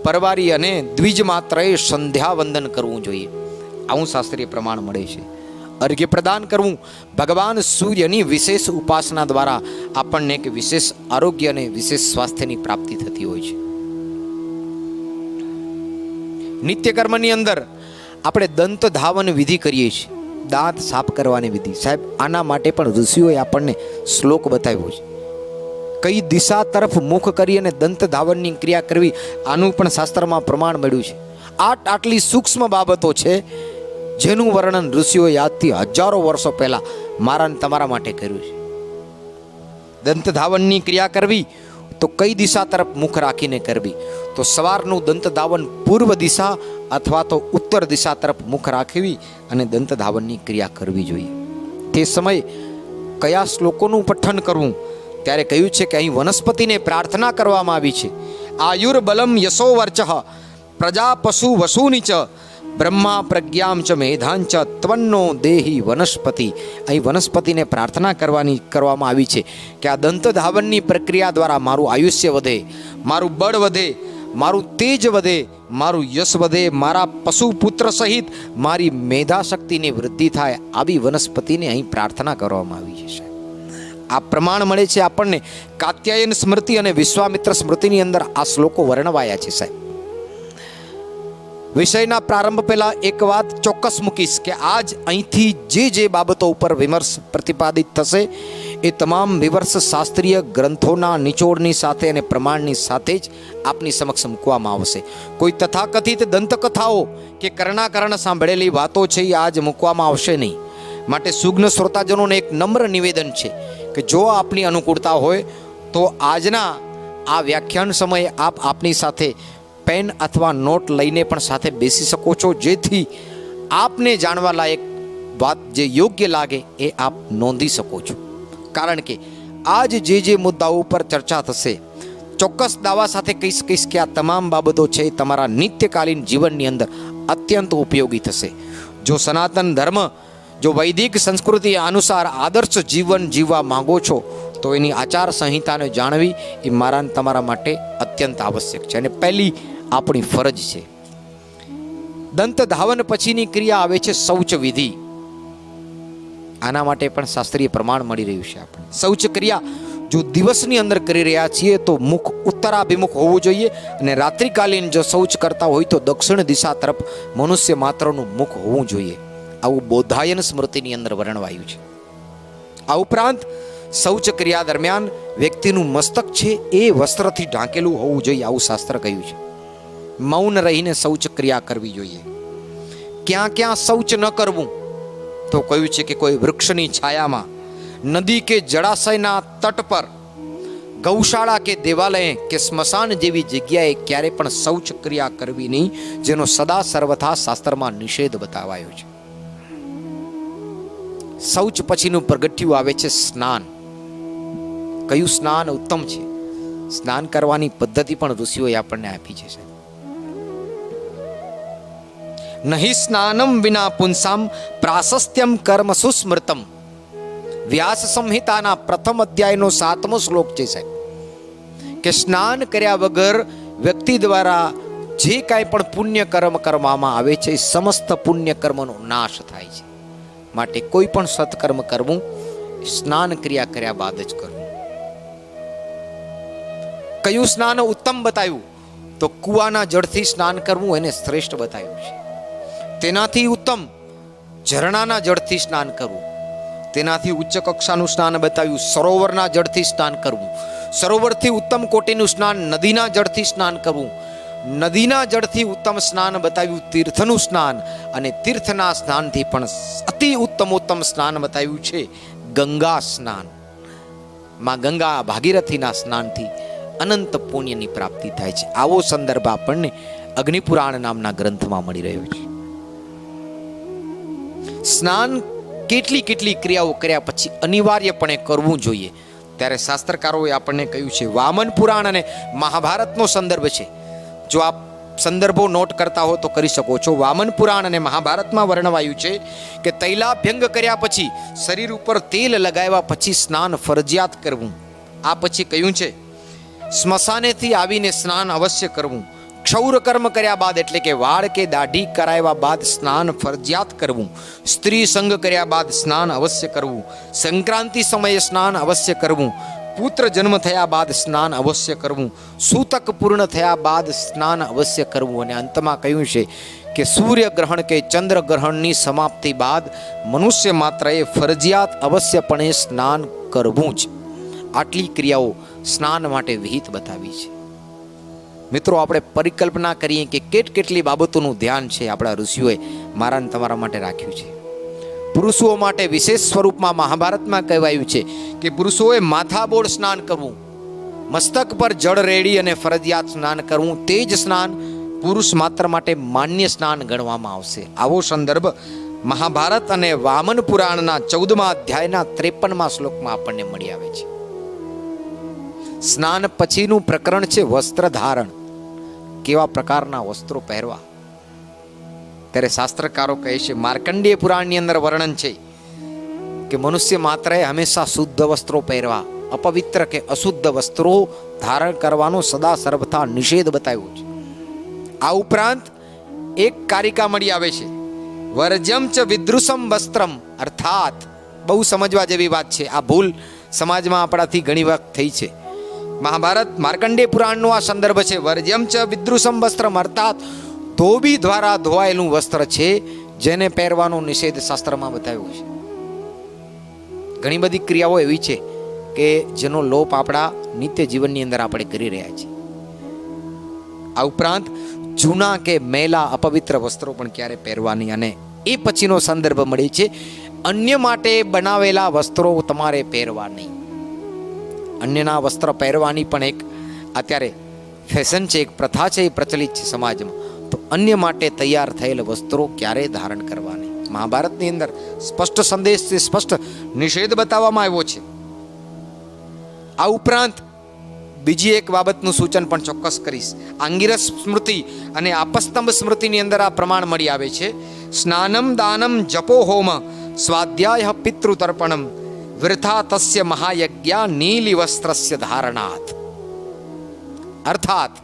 પરવારી અને દ્વિજ માત્રએ સંધ્યા વંદન કરવું જોઈએ. આવું શાસ્ત્રીય પ્રમાણ મળે છે. અર્ઘ્ય પ્રદાન કરવું, ભગવાન સૂર્યની વિશેષ ઉપાસના દ્વારા આપણને એક વિશેષ આરોગ્ય અને વિશેષ સ્વાસ્થ્યની પ્રાપ્તિ થતી હોય છે. નિત્યકર્મની અંદર આપણે દંત ધાવન વિધિ કરીએ છીએ, દાંત સાફ કરવાની વિધિ. સાહેબ, આના માટે પણ ઋષિઓએ આપણને શ્લોક બતાવ્યો છે. કઈ દિશા તરફ મુખ કરી અને દંત ધાવનની ક્રિયા કરવી, આનું પણ શાસ્ત્રમાં પ્રમાણ મળ્યું છે. આટલી સૂક્ષ્મ બાબતો છે જેનું વર્ણન ઋષિઓએ આજથી હજારો વર્ષો પહેલા મારા ને તમારા માટે કર્યું છે. દંત ધાવનની ક્રિયા કરવી તો કઈ દિશા તરફ મુખ રાખીને કરવી? તો સવારનું દંત ધાવન પૂર્વ દિશા અથવા તો ઉત્તર દિશા તરફ મુખ રાખવી અને દંત ધાવનની ક્રિયા કરવી જોઈએ. તે સમયે કયા શ્લોકોનું પઠન કરવું? ત્યારે કહ્યું છે કે અહીં વનસ્પતિને પ્રાર્થના કરવામાં આવી છે. આયુર્બલમ યશો વર્ચ પ્રજા પશુ વસુની ચ બ્રહ્મા પ્રજ્ઞામ ચ મેધાં ચ ત્વન્નો દેહી વનસ્પતિ. અહીં વનસ્પતિને પ્રાર્થના કરવામાં આવી છે કે આ દંત ધાવનની પ્રક્રિયા દ્વારા મારું આયુષ્ય વધે, મારું બળ વધે, મારું તેજ વધે, મારું યશ વધે, મારા પશુ પુત્ર સહિત મારી મેધા શક્તિની વૃદ્ધિ થાય. આવી વનસ્પતિને અહીં પ્રાર્થના કરવામાં આવી છે. આ પ્રમાણ મળે છે આપણને કાત્યાયન સ્મૃતિ અને વિશ્વામિત્ર સ્મૃતિની અંદર આ શ્લોકો વર્ણવાયા છે. સાહેબ, વિષયના પ્રારંભ પહેલા એક વાત ચોક્કસ મૂકીશ કે આજ અહીંથી જે બાબતો ઉપર વિમર્શ પ્રતિપાદિત થશે એ તમામ વિમર્શ શાસ્ત્રીય ગ્રંથોના નિચોડની સાથે અને પ્રમાણની સાથે જ આપની સમક્ષ મૂકવામાં આવશે. કોઈ તથાકથિત દંતકથાઓ કે કર્ણાકર્ણ સાંભળેલી વાતો છે એ આજ મૂકવામાં આવશે નહીં. માટે સુગ્ન શ્રોતાજનોને એક નમ્ર નિવેદન છે કે જો આપની અનુકૂળતા હોય તો આજના આ વ્યાખ્યાન સમયે આપ આપની સાથે પેન અથવા નોટ લઈને પણ સાથે બેસી શકો છો, જેથી આપને જાણવા લાયક વાત જે યોગ્ય લાગે એ આપ નોંધી શકો છો. કારણ કે આજ જે મુદ્દાઓ ઉપર ચર્ચા થશે, ચોક્કસ દાવા સાથે કહી શકીશ કે આ તમામ બાબતો છે એ તમારા નિત્યકાલીન જીવનની અંદર અત્યંત ઉપયોગી થશે. જો સનાતન ધર્મ, જો વૈદિક સંસ્કૃતિ અનુસાર આદર્શ જીવન જીવવા માંગો છો તો એની આચાર સંહિતાને જાણવી એ મારા તમારા માટે અત્યંત આવશ્યક છે અને પહેલી આપણી ફરજ છે. દંત ધાવન પછીની ક્રિયા આવે છે શૌચ વિધિ. આના માટે પણ શાસ્ત્રીય પ્રમાણ મળી રહ્યું છે. આપણે શૌચ ક્રિયા જો દિવસની અંદર કરી રહ્યા છીએ તો મુખ ઉત્તરાભિમુખ હોવું જોઈએ અને રાત્રિકાલીન જો શૌચ કરતા હોય તો દક્ષિણ દિશા તરફ મનુષ્ય માત્રનું મુખ હોવું જોઈએ. આવું બોધાયન સ્મૃતિની અંદર વર્ણવાયું છે. આ ઉપરાંત શૌચ ક્રિયા દરમિયાન વ્યક્તિનું મસ્તક છે એ વસ્ત્રથી ઢાંકેલું હોવું જોઈએ, આવું શાસ્ત્ર કહ્યું છે. મૌન રહીને શૌચ ક્રિયા કરવી જોઈએ. ક્યાં ક્યાં શૌચ ન કરવું તો કહ્યું છે કે કોઈ વૃક્ષની છાયામાં, નદી કે જળાશયના તટ પર, ગૌશાળા કે દેવાલય કે સ્મશાન જેવી જગ્યાએ ક્યારે પણ શૌચ ક્રિયા કરવી નહીં, જેનો સદા સર્વથા શાસ્ત્રમાં નિષેધ બતાવાયો છે. શૌચ પછીનું પ્રગટ્યું આવે છે સ્નાન. કયું સ્નાન ઉત્તમ છે? સ્નાન કરવાની પદ્ધતિ પણ ઋષિઓએ આપણને આપી છે. નહીં સ્નાનમ વિના પુંસામ પ્રાશસ્ત્યમ કર્મ સુસ્મૃતમ. વ્યાસ સંહિતાના પ્રથમ અધ્યાયનો 7મો શ્લોક છે સાહેબ, કે સ્નાન કર્યા વગર વ્યક્તિ દ્વારા જે કાંઈ પણ પુણ્ય કર્મ કરવામાં આવે છે એ સમસ્ત પુણ્ય કર્મનો નાશ થાય છે. માટે કોઈ પણ સત્કર્મ કરવું સ્નાન ક્રિયા કર્યા બાદ જ કરવું. કયું સ્નાન ઉત્તમ બતાવ્યું તો કુવાના જળથી સ્નાન કરવું એને શ્રેષ્ઠ બતાવ્યું છે. તેનાથી ઉત્તમ ઝરણાના જળથી સ્નાન કરવું. તેનાથી ઉચ્ચ કક્ષાનું સ્નાન બતાવ્યું સરોવરના જળથી સ્નાન કરવું. સરોવરથી ઉત્તમ કોટીનું સ્નાન નદીના જળથી સ્નાન કરવું. નદીના જળથી ઉત્તમ સ્નાન બતાવ્યું તીર્થનું સ્નાન, અને તીર્થના સ્નાનથી પણ અતિ ઉત્તમોત્તમ સ્નાન બતાવ્યું છે ગંગા સ્નાન. માં ગંગા ભાગીરથીના સ્નાનથી અનંત પુણ્યની પ્રાપ્તિ થાય છે. આવો સંદર્ભ આપણને અગ્નિપુરાણ નામના ગ્રંથમાં મળી રહ્યો છે. સ્નાન કેટલી ક્રિયાઓ કર્યા પછી અનિવાર્યપણે કરવું જોઈએ, ત્યારે શાસ્ત્રકારોએ આપણને કહ્યું છે. વામન પુરાણ અને મહાભારતનો સંદર્ભ છે. જો આપ સંદર્ભો નોટ કરતા હો તો કરી શકો છો. વામન પુરાણ અને મહાભારતમાં વર્ણવાયું છે કે તૈલાભ્યંગ કર્યા પછી, શરીર ઉપર તેલ લગાવ્યા પછી સ્નાન ફરજિયાત કરવું. આ પછી કહ્યું છે સ્મશાનેથી આવીને સ્નાન અવશ્ય કરવું. ક્ષૌર કર્મ કર્યા બાદ એટલે કે વાળ કે દાઢી કરાવ્યા બાદ સ્નાન ફરજિયાત કરવું. સ્ત્રી સંગ કર્યા બાદ સ્નાન અવશ્ય કરવું. સંક્રાંતિ સમયે સ્નાન અવશ્ય કરવું. પુત્ર જન્મ થયા બાદ સ્નાન અવશ્ય કરવું. સૂતક પૂર્ણ થયા બાદ સ્નાન અવશ્ય કરવું. અને અંતમાં કહ્યું છે કે સૂર્ય ગ્રહણ કે ચંદ્ર ગ્રહણની સમાપ્તિ બાદ મનુષ્ય માત્રએ ફરજિયાત અવશ્યપણે સ્નાન કરવું જ. આટલી ક્રિયાઓ સ્નાન માટે વિહિત બતાવી છે. મિત્રો, આપણે પરિકલ્પના કરીએ કે કેટલી બાબતોનું ધ્યાન છે આપણા ઋષિઓએ મારા અને તમારા માટે રાખ્યું છે. પુરુષો માટે વિશેષ સ્વરૂપમાં મહાભારતમાં કહેવાયું છે કે પુરુષોએ માથાબોળ સ્નાન કરવું, મસ્તક પર જળ રેડી અને ફરજિયાત સ્નાન કરવું. તે જ સ્નાન પુરુષ માત્ર માટે માન્ય સ્નાન ગણવામાં આવશે. આવો સંદર્ભ મહાભારત અને વામન પુરાણના 14મા અધ્યાયના 53મા શ્લોકમાં આપણને મળી આવે છે. સ્નાન પછીનું પ્રકરણ છે વસ્ત્ર ધારણ. કેવા પ્રકારના વસ્ત્રો પહેરવા? ત્યારે શાસ્ત્રકારો કહે છે, માર્કંડેય પુરાણની અંદર વર્ણન છે કે મનુષ્ય માત્રએ હંમેશા શુદ્ધ વસ્ત્રો પહેરવા, અપવિત્ર કે અશુદ્ધ વસ્ત્રો ધારણ કરવાનો સદા સર્વથા નિષેધ બતાવ્યો છે. આ ઉપરાંત એક કારિકા મળી આવે છે, વર્જ્યમ ચ વિદૃશમ વસ્ત્રમ. અર્થાત બહુ સમજવા જેવી વાત છે. આ ભૂલ સમાજમાં આપણાથી ઘણી વખત થઈ છે. મહાભારત માર્કંડેય પુરાણનો આ સંદર્ભ છે. વર્જ્યમ ચ વિદૃશમ વસ્ત્રમ, અર્થાત ધોબી દ્વારા ધોવાયેલું વસ્ત્ર છે, જેને પહેરવાનો નિષેધ શાસ્ત્રમાં બતાવ્યો છે. ઘણી બધી ક્રિયાઓ એવી છે કે જેનો લોપ આપણા નિત્ય જીવનની અંદર આપણે કરી રહ્યા છીએ. આ ઉપરાંત જૂના કે મેલા અપવિત્ર વસ્ત્રો પણ ક્યારે પહેરવાની, અને એ પછીનો સંદર્ભ મળે છે અન્ય માટે બનાવેલા વસ્ત્રો તમારે પહેરવા નહીં. અન્યના વસ્ત્ર પહેરવાની પણ એક અત્યારે ફેશન છે, એક પ્રથા છે, એ પ્રચલિત છે સમાજમાં. તો અન્ય માટે તૈયાર થયેલ વસ્ત્રો ક્યારેય ધારણ કરવા નહીં. મહાભારતની અંદર સ્પષ્ટ સંદેશથી સ્પષ્ટ નિષેધ બતાવવામાં આવ્યો છે. આ ઉપરાંત બીજી એક બાબતનું સૂચન પણ ચોક્કસ કરીશ. આંગિરસ સ્મૃતિ અને આપસ્તંભ સ્મૃતિની અંદર આ પ્રમાણ મળી આવે છે. સ્નાનમ દાનમ જપો હોમ સ્વાધ્યાય પિતૃતર્પણમ વૃથા તસ્ય મહાયજ્ઞા નીલી વસ્ત્રસ્ય ધારણાત. અર્થાત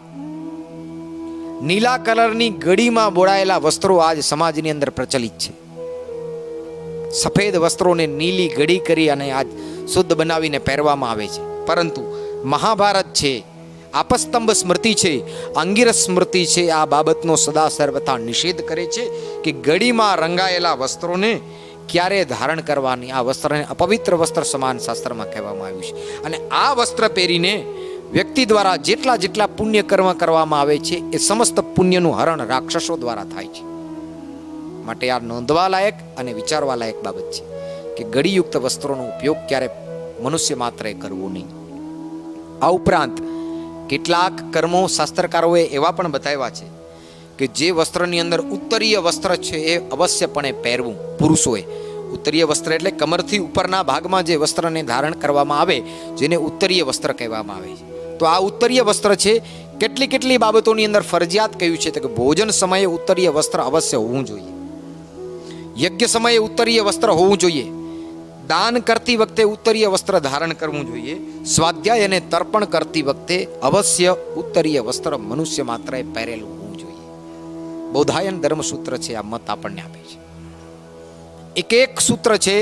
નીલા કલરની ગડીમાં બોળાયેલા વસ્ત્રો આજ સમાજની અંદર પ્રચલિત છે. સફેદ વસ્ત્રોને નીલી ગડી કરી અને આજ શુદ્ધ બનાવીને પહેરવામાં આવે છે. પરંતુ મહાભારત છે, આપસ્તંભ સ્મૃતિ છે, અંગિરસ સ્મૃતિ છે, આ બાબતનો સદા સર્વથા નિષેધ કરે છે કે ગડીમાં રંગાયેલા વસ્ત્રોને ક્યારે ધારણ કરવાની. આ વસ્ત્રને અપવિત્ર વસ્ત્ર સમાન શાસ્ત્રમાં કહેવામાં આવ્યું છે. અને આ વસ્ત્ર પહેરીને વ્યક્તિ દ્વારા જેટલા જેટલા પુણ્ય કર્મ કરવામાં આવે છે એ સમસ્ત પુણ્યનું હરણ રાક્ષસો દ્વારા થાય છે. માટે આ નોંધવા લાયક અને વિચારવા લાયક બાબત છે કે ગડીયુક્ત વસ્ત્રોનો ઉપયોગ ક્યારે મનુષ્ય માત્રે કરવો નહીં. આ ઉપરાંત કેટલાક કર્મો શાસ્ત્રકારોએ એવા પણ બતાવ્યા છે કે જે વસ્ત્રની અંદર ઉત્તરીય વસ્ત્ર છે એ અવશ્યપણે પહેરવું. પુરુષોએ ઉત્તરીય વસ્ત્ર એટલે કમરથી ઉપરના ભાગમાં જે વસ્ત્રને ધારણ કરવામાં આવે જેને ઉત્તરીય વસ્ત્ર કહેવામાં આવે છે. તો આ ઉત્તરીય વસ્ત્ર છે કેટલી બાબતોની અંદર ફરજિયાત કહ્યું છે કે ભોજન સમયે ઉત્તરીય વસ્ત્ર અવશ્ય હોવું જોઈએ, યજ્ઞ સમયે ઉત્તરીય વસ્ત્ર હોવું જોઈએ, દાન કરતી વખતે ઉત્તરીય વસ્ત્ર ધારણ કરવું જોઈએ, સ્વાધ્યાય અને તર્પણ કરતી વખતે અવશ્ય ઉત્તરીય વસ્ત્ર મનુષ્ય માત્રએ પહેરેલું હોવું જોઈએ. બૌદ્ધાયન ધર્મસૂત્ર છે આ મત આપણને આપે છે. એક એક સૂત્ર છે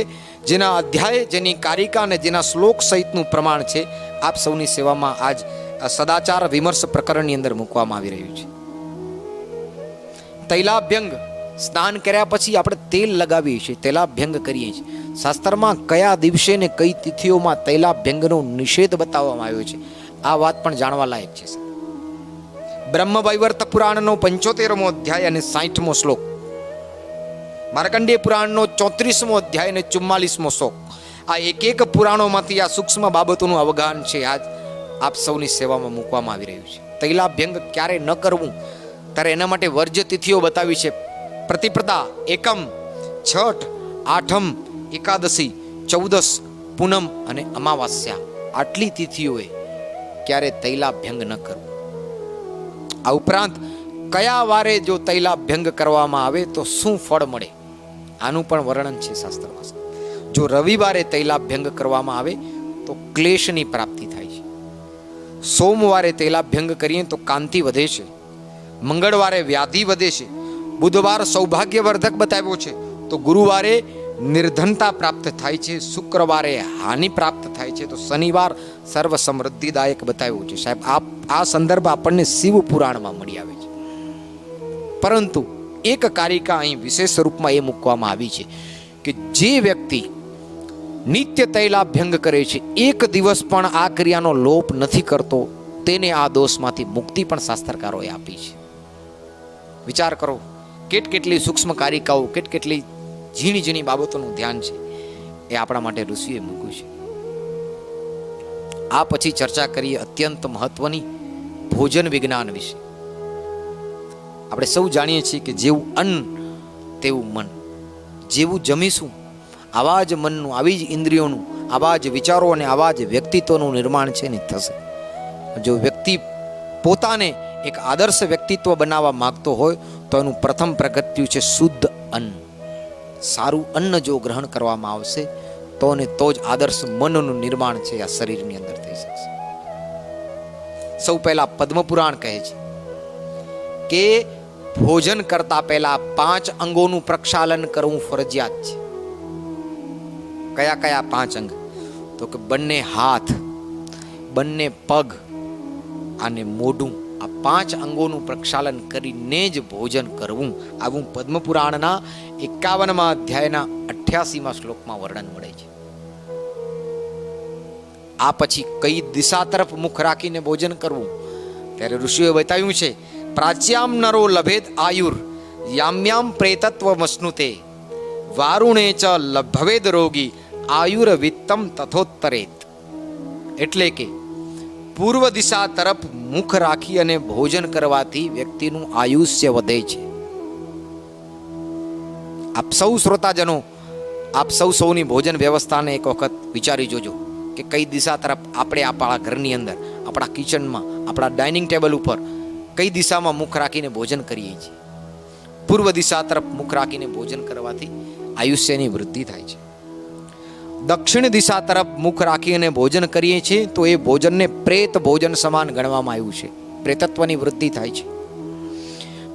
જેના અધ્યાય, જેની કારિકા અને જેના શ્લોક સહિતનું પ્રમાણ છે આપ સૌની સેવામાં આજ સદાચાર વિમર્શ પ્રકરણની અંદર મૂકવામાં આવી રહ્યું છે. તૈલાભ્યંગ, સ્નાન કર્યા પછી આપણે તેલ લગાવીએ છીએ, તૈલાભ્યંગ કરીએ છીએ. શાસ્ત્રમાં કયા દિવસે ને કઈ તિથિઓમાં તૈલાભ્યંગનો નિષેધ બતાવવામાં આવ્યો છે આ વાત પણ જાણવા લાયક છે. બ્રહ્મવૈવર્ત પુરાણનો 75મો અધ્યાય અને 60મો શ્લોક, માર્કંડેય પુરાણનો 34મો અધ્યાય અને 44મો શ્લોક, આ એક પુરાણોમાંથી આ સૂક્ષ્મ બાબતોનું અવગાહન છે આજ આપ સૌની સેવામાં મૂકવામાં આવી રહ્યું છે. તૈલાભ્યંગ ક્યારે ન કરવું ત્યારે એના માટે વર્જ્ય તિથિઓ બતાવી છે. પ્રતિપદા, એકમ, છઠ, આઠમ, એકાદશી, ચૌદસ, પૂનમ અને અમાવાસ્યા, આટલી તિથિઓએ ક્યારે તૈલાભ્યંગ ન કરવું. આ ઉપરાંત કયા વારે જો તૈલાભ્યંગ કરવામાં આવે તો શું ફળ મળે આનું પણ વર્ણન છે શાસ્ત્રમાં. જો રવિવારે તૈલાભ્યંગ કરવામાં આવે તો ક્લેશની પ્રાપ્તિ થાય છે. સોમવારે તૈલાભ્યંગ કરીએ તો કાંતિ વધે છે. મંગળવારે વ્યાધિ વધે છે. બુધવાર સૌભાગ્યવર્ધક બતાવ્યો છે તો ગુરુવારે નિર્ધનતા પ્રાપ્ત થાય છે. શુક્રવારે હાનિ પ્રાપ્ત થાય છે તો શનિવાર સર્વ સમૃદ્ધિદાયક બતાવ્યું છે. સાહેબ આ સંદર્ભ આપણને શિવ પુરાણમાં મળી આવે છે. પરંતુ એક કારિકા અહીં વિશેષ રૂપમાં એ મૂકવામાં આવી છે કે જે વ્યક્તિ નિત્ય તૈલાભ્યંગ કરે છે, એક દિવસ પણ આ ક્રિયાનો લોપ નથી કરતો, તેને આ દોષમાંથી મુક્તિ પણ શાસ્ત્રકારોએ આપી છે. વિચાર કરો, કેટલી સૂક્ષ્મ કારિકાઓ, કેટલી ઝીણી બાબતોનું ધ્યાન છે એ આપણા માટે ઋષિએ મૂક્યું છે. આ પછી ચર્ચા કરીએ અત્યંત મહત્વની ભોજન વિજ્ઞાન વિશે. આપણે સૌ જાણીએ છીએ કે જેવું અન્ન તેવું મન. જેવું જમીશું આવા જ મનનું, આવી જ ઇન્દ્રિયોનું, આવા જ વિચારો અને આવા જ વ્યક્તિત્વનું નિર્માણ છે ને થશે. જો વ્યક્તિ પોતાને એક આદર્શ વ્યક્તિત્વ બનાવવા માંગતો હોય તો એનું પ્રથમ પગથિયું છે શુદ્ધ અન્ન. સારું અન્ન જો ગ્રહણ કરવામાં આવશે તો ને તો જ આદર્શ મનનું નિર્માણ છે આ શરીરની અંદર થઈ શકશે. સૌ પહેલા પદ્મપુરાણ કહે છે કે ભોજન કરતા પહેલા 5 અંગોનું પ્રક્ષાલન કરવું ફરજિયાત છે. કયા 5 અંગ? તો કે બંને હાથ, બંને પગ અને મોઢું, આ 5 અંગોનું પ્રક્ષાલન કરીને જ ભોજન કરવું. આવું પદ્મપુરાણના 51મા અધ્યાયના 88મા શ્લોકમાં વર્ણન મળે છે. આ પછી કઈ દિશા તરફ મુખ રાખીને ભોજન કરવું, ત્યારે ઋષિઓએ બતાવ્યું છે, પ્રાચ્યામ નરો લભેદ આયુર યામ્યામ પ્રેતત્વ મસ્નુતે વારુણે ચ લભવેદ રોગી આયુર વિત્તમ તથોત્તરેત. એટલે કે પૂર્વ દિશા તરફ મુખ રાખી અને ભોજન કરવાથી વ્યક્તિનું આયુષ્ય વધે છે. આપ સૌ શ્રોતાજનો, આપ સૌની ભોજન વ્યવસ્થાને એક વખત વિચારી જોજો કે કઈ દિશા તરફ આપણે આપણા ઘરની અંદર, આપણા કિચનમાં, આપણા ડાઇનિંગ ટેબલ ઉપર કઈ દિશામાં મુખ રાખીને ભોજન કરીએ છીએ. પૂર્વ દિશા તરફ મુખ રાખીને ભોજન કરવાથી આયુષ્યની વૃદ્ધિ થાય છે. દક્ષિણ દિશા તરફ મુખ રાખીને ભોજન કરીએ છીએ તો એ ભોજનને પ્રેત ભોજન સમાન ગણવામાં આવ્યું છે. પ્રેતત્વની વૃદ્ધિ થાય છે.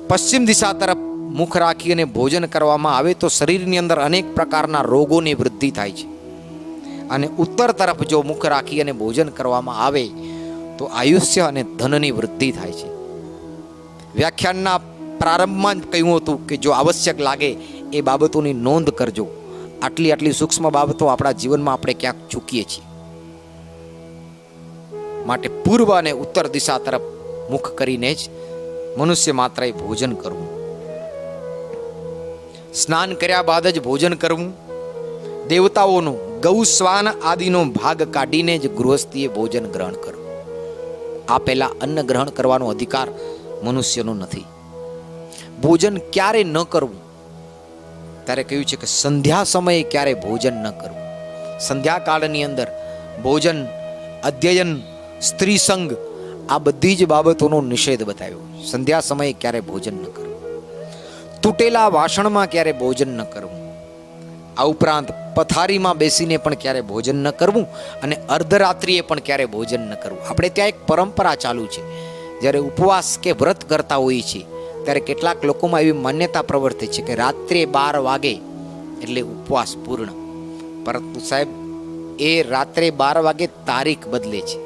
પશ્ચિમ દિશા તરફ મુખ રાખીને ભોજન કરવામાં આવે તો શરીરની અંદર અનેક પ્રકારના રોગોની વૃદ્ધિ થાય છે. અને ઉત્તર તરફ જો મુખ રાખી અને ભોજન કરવામાં આવે તો આયુષ્ય અને ધનની વૃદ્ધિ થાય છે. વ્યાખ્યાનના પ્રારંભમાં જ કહ્યું હતું કે જો આવશ્યક લાગે એ બાબતોની નોંધ કરજો. આટલી સૂક્ષ્મ બાબતો આપણા જીવનમાં આપણે ક્યાંક ચૂકીએ છીએ. માટે પૂર્વ અને ઉત્તર દિશા તરફ મુખ કરીને જ મનુષ્ય માત્રએ ભોજન કરવું. સ્નાન કર્યા બાદ જ ભોજન કરવું. દેવતાઓનું ગૌ શ્વાન આદિનો ભાગ કાઢીને જ ગૃહસ્થીએ ભોજન ગ્રહણ કરવું. આ પહેલા અન્ન ગ્રહણ કરવાનો અધિકાર મનુષ્યનો નથી. ભોજન ક્યારે ન કરવું, ત્યારે કહ્યું છે કે સંધ્યા સમયે ક્યારે ભોજન ન કરવું. સંધ્યાકાળની અંદર ભોજન, અધ્યયન, સ્ત્રી સંગ આ બધી જ બાબતોનો નિષેધ બતાવ્યો. સંધ્યા સમયે ક્યારે ભોજન ન કરવું. તૂટેલા વાસણમાં ક્યારે ભોજન ન કરવું. આ ઉપરાંત પથારીમાં બેસીને પણ ક્યારે ભોજન ન કરવું અને અર્ધરાત્રિએ પણ ક્યારે ભોજન ન કરવું. આપણે ત્યાં એક પરંપરા ચાલુ છે, જ્યારે ઉપવાસ કે વ્રત કરતા હોઈએ છીએ ત્યારે કેટલાક લોકોમાં એવી માન્યતા પ્રવર્તે છે કે રાત્રે 12 વાગે એટલે ઉપવાસ પૂર્ણ. પરંતુ સાહેબ, એ રાત્રે 12 વાગે તારીખ બદલે છે.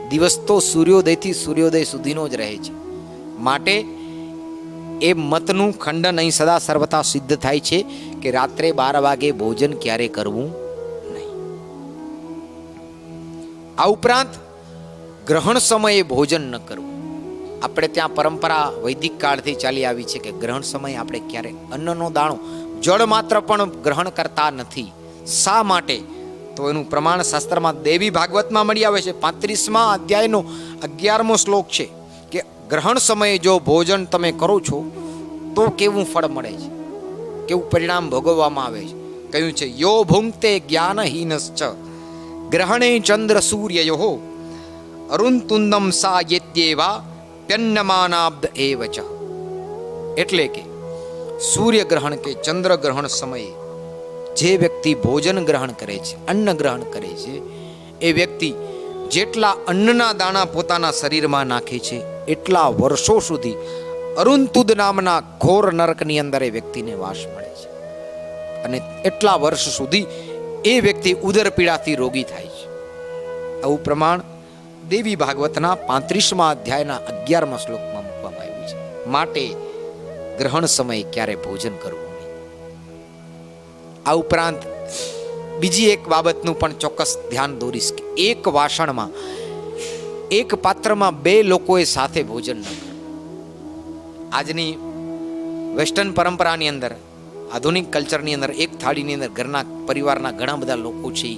દિવસ તો સૂર્યોદયથી સૂર્યોદય સુધીનો જ રહે છે. માટે એ મતનું ખંડન અહીં સદા સર્વથા સિદ્ધ થાય છે કે રાત્રે 12 વાગે ભોજન ક્યારે કરવું નહીં. આ ઉપરાંત ગ્રહણ સમયે ભોજન ન કરવું. આપણે ત્યાં પરંપરા વૈદિક કાળથી ચાલી આવી છે કે ગ્રહણ સમયે આપણે ક્યારે અન્નનો દાણો, જળ માત્ર પણ ગ્રહણ કરતા નથી. શા માટે? તો એનું પ્રમાણ શાસ્ત્રમાં દેવી ભાગવતમાં મળી આવે છે. 35મા અધ્યાયનો 11મો શ્લોક છે કે ગ્રહણ સમયે જો ભોજન તમે કરો છો તો કેવું ફળ મળે છે, કેવું પરિણામ ભોગવવામાં આવે છે. કહ્યું છે, યો ભુંક્તે જ્ઞાનહીનશ્ચ ગ્રહણે ચંદ્ર સૂર્યયો અરુણતુંદમ સા યેત્યેવા પ્યન્નમાનાબ્દ એવ ચ. એટલે કે સૂર્યગ્રહણ કે ચંદ્રગ્રહણ સમયે જે વ્યક્તિ ભોજન ગ્રહણ કરે છે, અન્ન ગ્રહણ કરે છે, એ વ્યક્તિ જેટલા અન્નના દાણા પોતાના શરીરમાં નાખે છે એટલા વર્ષો સુધી અરુણતુદ નામના ઘોર નરકની અંદર એ વ્યક્તિને વાસ મળે છે. અને એટલા વર્ષ સુધી એ વ્યક્તિ ઉદર પીડાથી રોગી થાય છે. આવું પ્રમાણ દેવી ભાગવતના 35મા અધ્યાયના 11મા શ્લોકમાં મૂકવામાં આવ્યું છે. માટે ગ્રહણ સમયે ક્યારે ભોજન કરવું નહીં. આ ઉપરાંત બીજી એક બાબતનું પણ ચોક્કસ ધ્યાન દોરીશ કે એક વાસણમાં, એક પાત્રમાં 2 લોકોએ સાથે ભોજન ન કરવું. આજની વેસ્ટર્ન પરંપરાની અંદર, આધુનિક કલ્ચરની અંદર એક થાળીની અંદર ઘરના પરિવારના ઘણા બધા લોકો છે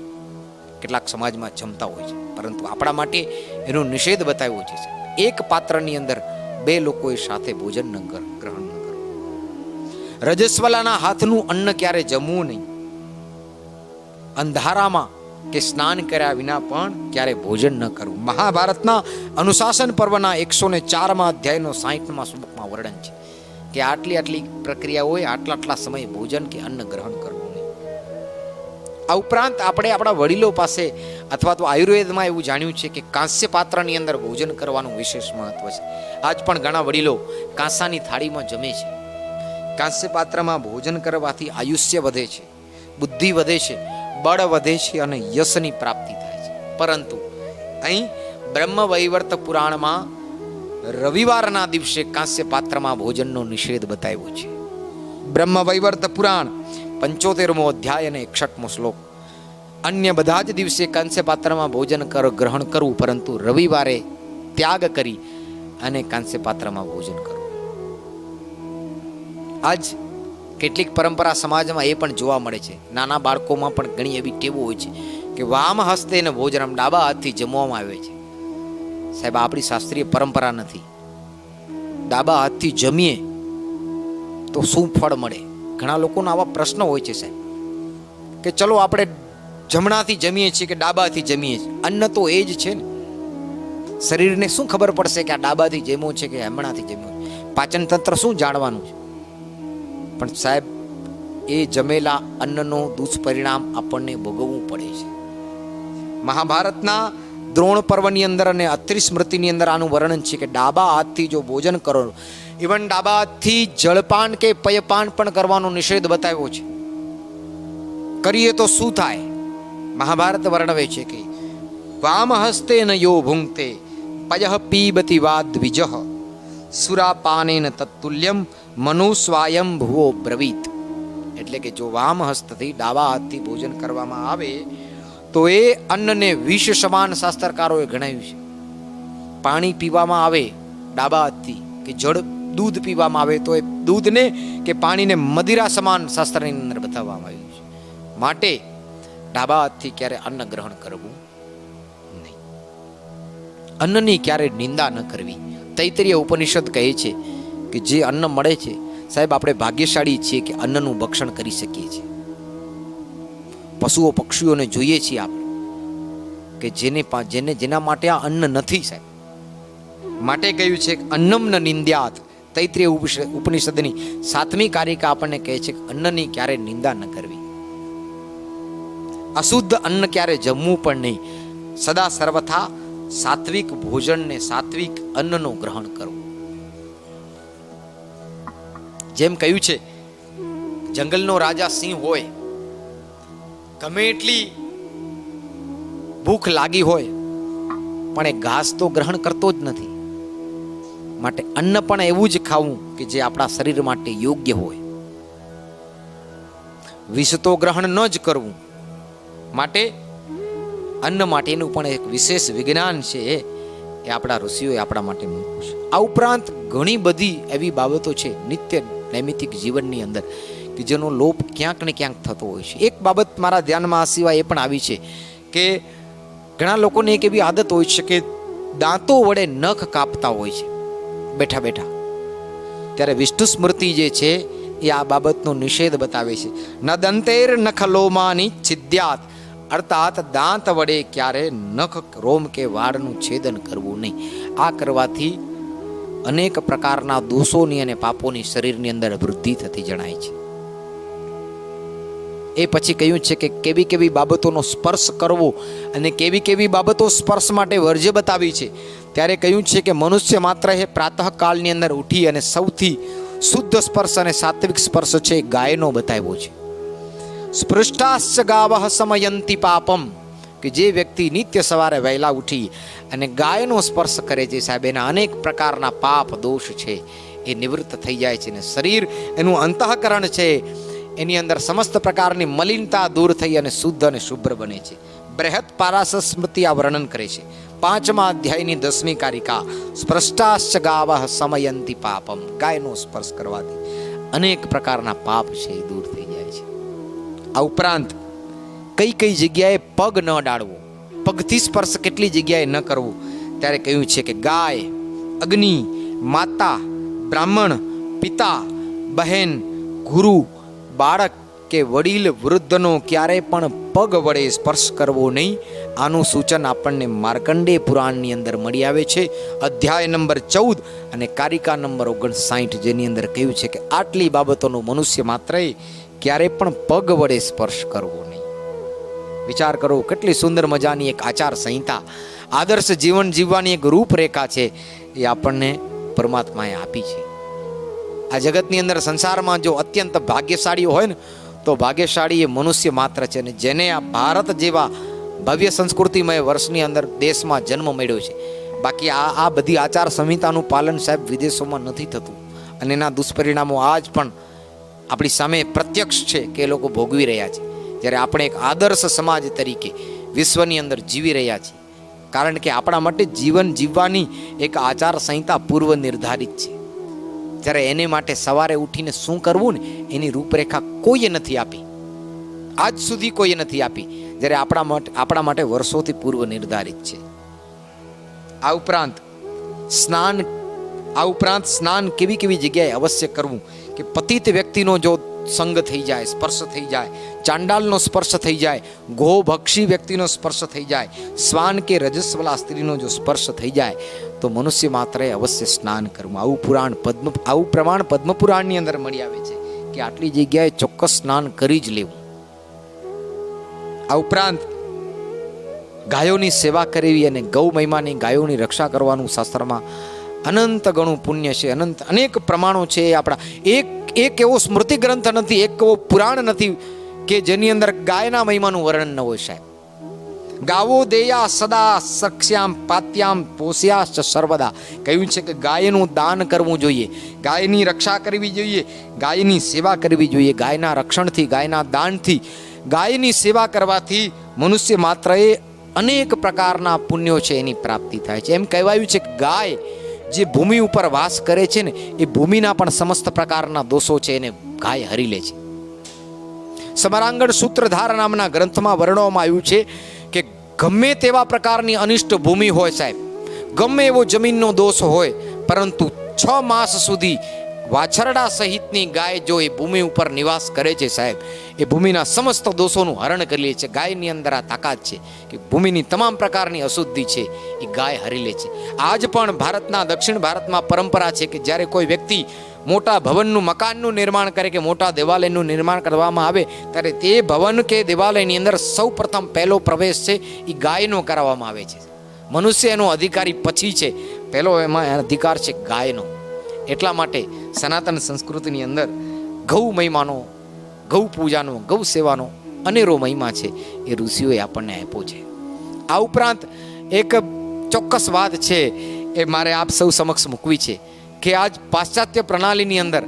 કેટલાક સમાજમાં જમતા હોય છે, પરંતુ આપણા માટે એનો નિષેધ બતાવ્યો છે. એક પાત્રની અંદર 2 લોકોએ સાથે ભોજન ન ગ્રહણ ન કરવું. રજસ્વલાના હાથનું અન્ન ક્યારે જમવું નહીં. અંધારામાં કે સ્નાન કર્યા વિના પણ ક્યારે ભોજન ન કરવું. મહાભારતના અનુશાસન પર્વના 104મા અધ્યાયનો 60મા શ્લોકમાં વર્ણન છે કે આટલી પ્રક્રિયા હોય, આટલા સમય ભોજન કે અન્ન ગ્રહણ કરવું નહીં. આ ઉપરાંત આપણે આપણા વડીલો પાસે અથવા તો આયુર્વેદમાં એવું જાણ્યું છે કે કાંસ્ય પાત્રની અંદર ભોજન કરવાનું વિશેષ મહત્વ છે. આજ પણ ઘણા વડીલો કાંસાની થાળીમાં જમે છે. કાંસ્ય પાત્રમાં ભોજન કરવાથી આયુષ્ય વધે છે, બુદ્ધિ વધે છે, બળ વધે છે અને યશની પ્રાપ્તિ થાય છે. પરંતુ અહીં બ્રહ્મ વૈવર્ત પુરાણમાં રવિવારના દિવસે કાંસ્ય પાત્રમાં ભોજનનો નિષેધ બતાવ્યો છે. બ્રહ્મ વૈવર્ત પુરાણ 75મો અધ્યાય અને 61મો શ્લોક. અન્ય બધા જ દિવસે કાંસ્ય પાત્રમાં ભોજન ગ્રહણ કરવું, પરંતુ રવિવારે ત્યાગ કરી અને કાંસ્ય પાત્રમાં ભોજન કરવું. આજ કેટલીક પરંપરા સમાજમાં એ પણ જોવા મળે છે. નાના બાળકોમાં પણ ઘણી એવી ટેવો હોય છે કે વામ હસ્તે ને ભોજનમ, ડાબા હાથથી જમવામાં આવે છે. સાહેબ, આપણી શાસ્ત્રીય પરંપરા નથી. ડાબા હાથથી જમીએ તો શું ફળ મળે? ઘણા લોકોનો આવા પ્રશ્નો હોય છે સાહેબ, કે ચલો આપણે જમણાથી જમીએ છીએ કે ડાબાથી જમીએ છીએ, અન્ન તો એ જ છે ને. શરીરને શું ખબર પડશે કે આ ડાબાથી જમ્યું છે કે હમણાંથી જમ્યું છે? પાચન તંત્ર શું જાણવાનું છે? પણ સાહેબ, એ જમેલા અન્નનો દુષ્પરિણામ આપણને ભોગવવું પડે છે. મહાભારતના દ્રોણ પર્વની અંદર અને અત્રિ સ્મૃતિની અંદર આનું વર્ણન છે કે ડાબા હાથથી જો ભોજન કરો, ઇવન ડાબા હાથથી જળપાન કે પયપાન પણ કરવાનો નિષેધ બતાવ્યો છે. કરીએ તો શું થાય? મહાભારત વર્ણવે છે કે વામ હસ્તે ન યો ભુંક્તે પયઃ પીબતિ વા દ્વિજઃ સુરાપાનેન તત્તુલ્યમ મનુ સ્વાયમ ભુવો બ્રવીત. એટલે કે જો વામ હસ્તથી ડાબા હાથથી ભોજન કરવામાં આવે તો એ અન્નને વિષ સમાન શાસ્ત્રકારોએ ગણાવ્યું છે. પાણી પીવામાં આવે ડાબા હાથથી કે જળ દૂધ પીવામાં આવે તો એ દૂધને કે પાણીને મદિરા સમાન શાસ્ત્રની અંદર બતાવવામાં આવ્યું છે. માટે ડાબા હાથથી ક્યારે અન્ન ગ્રહણ કરવું નહીં. અન્નની ક્યારે નિંદા ન કરવી. તૈત્રીય ઉપનિષદ કહે છે કે જે અન્ન મળે છે સાહેબ, આપણે ભાગ્યશાળી છીએ કે અન્નનું ભક્ષણ કરી શકીએ છીએ. પશુઓ પક્ષીઓને જોઈએ છીએ આપણે કે જેના માટે આ અન્ન નથી સાહેબ. માટે કહ્યું છે કે અન્નમ ન નિંદ્યાત. તૈત્રીય ઉપનિષદની 7મી કારિકા આપણને કહે છે કે અન્નની ક્યારે નિંદા ન કરવી. અશુદ્ધ અન્ન ક્યારે જમવું પણ નહીં. સદા સર્વથા સાત્વિક ભોજનને, સાત્વિક અન્નનું ગ્રહણ કરવું. જેમ કહ્યું છે, જંગલનો રાજા સિંહ હોય, ગમે એટલી ભૂખ લાગી હોય પણ એ ઘાસ તો ગ્રહણ કરતો જ નથી. માટે અન્ન પણ એવું જ ખાવું કે જે આપણા શરીર માટે યોગ્ય હોય. વિષ તો ગ્રહણ ન જ કરવું. માટે અન્ન માટેનું પણ એક વિશેષ વિજ્ઞાન છે, એ આપણા ઋષિઓએ આપણા માટે મૂક્યું છે. આ ઉપરાંત ઘણી બધી એવી બાબતો છે નિત્ય નૈમિતિક જીવનની અંદર કે જેનો લોપ ક્યાંક ને ક્યાંક થતો હોય છે. એક બાબત મારા ધ્યાનમાં આ સિવાય એ પણ આવી છે કે ઘણા લોકોને એક એવી આદત હોય છે કે દાંતો વડે નખ કાપતા હોય છે બેઠા બેઠા. ત્યારે વિષ્ણુ સ્મૃતિ જે છે એ આ બાબતનો નિષેધ બતાવે છે. ન દંતેર નખ લોમાની છિદ્યાત, અર્થાત દાંત વડે ક્યારે નખ, રોમ કે વાળનું છેદન કરવું નહીં. આ કરવાથી અનેક પ્રકારના દોષોની અને પાપોની શરીરની અંદર વૃદ્ધિ થતી જણાય છે. એ પછી કહ્યું છે કે કેવી કેવી બાબતોનો સ્પર્શ કરવો અને કેવી કેવી બાબતો સ્પર્શ માટે વર્જ્ય બતાવી છે. ત્યારે કહ્યું છે કે મનુષ્ય માત્ર એ પ્રાતઃકાળની અંદર ઉઠી અને સૌથી શુદ્ધ સ્પર્શ અને સાત્વિક સ્પર્શ છે ગાયનો બતાવ્યો છે. સ્પૃષ્ટાશ્ચ ગાવઃ સમયંતિ પાપમ, કે જે વ્યક્તિ નિત્ય સવારે વહેલા ઉઠી અને ગાયનો સ્પર્શ કરે છે સાહેબ, એના અનેક પ્રકારના પાપ દોષ છે એ નિવૃત્ત થઈ જાય છે. અને શરીર, એનું અંતઃકરણ છે, એની અંદર સમસ્ત પ્રકારની મલિનતા દૂર થઈ અને શુદ્ધ અને શુભ્ર બને છે. બૃહદ પારાશર સ્મૃતિ આ વર્ણન કરે છે. 5મા અધ્યાયની 10મી કારિકા. સ્પૃષ્ટાશ્ચ ગાવઃ સમયંતિ પાપમ, ગાયનો સ્પર્શ કરવાથી અનેક પ્રકારના પાપ છે એ દૂર થઈ જાય છે. આ ઉપરાંત કઈ કઈ જગ્યાએ પગ ન ડાળવો, પગથી સ્પર્શ કેટલી જગ્યાએ ન કરવું. ત્યારે કહ્યું છે કે ગાય, અગ્નિ, માતા, બ્રાહ્મણ, પિતા, બહેન, ગુરુ, બાળક કે વડીલ વૃદ્ધનો ક્યારેય પણ પગ વડે સ્પર્શ કરવો નહીં. આનું સૂચન આપણને માર્કંડેય પુરાણની અંદર મળી આવે છે, અધ્યાય નંબર 14 અને કારિકા નંબર 59, જેની અંદર કહ્યું છે કે આટલી બાબતોનો મનુષ્ય માત્રએ ક્યારેય પણ પગ વડે સ્પર્શ કરવો નહીં. વિચાર કરો, કેટલી સુંદર મજાની એક આચાર સંહિતા, આદર્શ જીવન જીવવાની એક રૂપરેખા છે એ આપણને પરમાત્માએ આપી છે. આ જગતની અંદર, સંસારમાં જો અત્યંત ભાગ્યશાળીઓ હોય ને તો ભાગ્યશાળી એ મનુષ્ય માત્ર છે. અને જેને આ ભારત જેવા ભવ્ય સંસ્કૃતિમય વર્ષની અંદર દેશમાં જન્મ મળ્યો છે, બાકી આ બધી આચાર સંહિતાનું પાલન સાહેબ વિદેશોમાં નથી થતું, અને એના દુષ્પરિણામો આજ પણ આપણી સામે પ્રત્યક્ષ છે કે એ લોકો ભોગવી રહ્યા છે. જ્યારે આપણે એક આદર્શ સમાજ તરીકે વિશ્વની અંદર જીવી રહ્યા છીએ, કારણ કે આપણા માટે જીવન જીવવાની એક આચાર સંહિતા પૂર્વ નિર્ધારિત છે. જ્યારે એને માટે સવારે ઉઠીને શું કરવું ને એની રૂપરેખા કોઈએ નથી આપી, આજ સુધી કોઈએ નથી આપી, જ્યારે આપણા માટે વર્ષોથી પૂર્વ નિર્ધારિત છે. આ ઉપરાંત સ્નાન કેવી કેવી જગ્યાએ અવશ્ય કરવું કે પતિત વ્યક્તિનો જો સંગ થઈ જાય, સ્પર્શ થઈ જાય, ચાંડાલનો સ્પર્શ થઈ જાય, ગોભક્ષી વ્યક્તિનો સ્પર્શ થઈ જાય, શ્વાન કે રજસ્વલા સ્ત્રીનો જો સ્પર્શ થઈ જાય તો મનુષ્ય માત્રએ અવશ્ય સ્નાન કરવું. આવું પ્રમાણ પદ્મપુરાણની અંદર મળી આવે છે કે આટલી જગ્યાએ ચોક્કસ સ્નાન કરી જ લેવું. આ ઉપરાંત ગાયોની સેવા કરવી અને ગૌ મહિમાની ગાયોની રક્ષા કરવાનું શાસ્ત્રમાં અનંત ગણું પુણ્ય છે. અનેક પ્રમાણો છે. આપણા એક એવો સ્મૃતિ ગ્રંથ નથી, એક એવો પુરાણ નથી કે જેની અંદર ગાયના મહિમાનું વર્ણન ન હોય સાહેબ. ગાવો દેયા સદા સક્ષ્યામ પાત્યામ પોષ્યાશ્ચ સર્વદા કહ્યું છે કે ગાયનું દાન કરવું જોઈએ, ગાયની રક્ષા કરવી જોઈએ, ગાયની સેવા કરવી જોઈએ. ગાયના રક્ષણથી, ગાયના દાનથી, ગાયની સેવા કરવાથી મનુષ્ય માત્રએ અનેક પ્રકારના પુણ્યો છે એની પ્રાપ્તિ થાય છે. એમ કહેવાયું છે કે ગાય જે ભૂમિ ઉપર વાસ કરે છે ને એ ભૂમિના પણ સમસ્ત પ્રકારના દોષો છે એને ગાય હરી લે છે. સમરાંગણ સૂત્રધાર નામના ગ્રંથમાં વર્ણવવામાં આવ્યું છે કે ગમે તેવા પ્રકારની અનિષ્ટ ભૂમિ હોય સાહેબ, ગમે એવો જમીનનો દોષ હોય, પરંતુ 6 માસ સુધી વાછરડા સહિતની ગાય જો એ ભૂમિ ઉપર નિવાસ કરે છે સાહેબ, એ ભૂમિના સમસ્ત દોષોનું હરણ કરી લે છે. ગાયની અંદર આ તાકાત છે કે ભૂમિની તમામ પ્રકારની અશુદ્ધિ છે એ ગાય હરી લે છે. આજ પણ ભારતના દક્ષિણ ભારતમાં પરંપરા છે કે જ્યારે કોઈ વ્યક્તિ મોટા ભવનનું મકાનનું નિર્માણ કરે કે મોટા દેવાલયનું નિર્માણ કરવામાં આવે ત્યારે તે ભવન કે દેવાલયની અંદર સૌ પ્રથમ પહેલો પ્રવેશ છે એ ગાયનો કરાવવામાં આવે છે. મનુષ્ય એનો અધિકારી પછી છે, પહેલો એમાં અધિકાર છે ગાયનો. એટલા માટે સનાતન સંસ્કૃતિની અંદર ગૌ મહિમાનો, ગૌ પૂજાનો, ગૌ સેવાનો અનેરો મહિમા છે એ ઋષિઓએ આપણને આપ્યો છે. આ ઉપરાંત એક ચોક્કસ વાત છે એ મારે આપ સૌ સમક્ષ મૂકવી છે કે આજ પાશ્ચાત્ય પ્રણાલીની અંદર,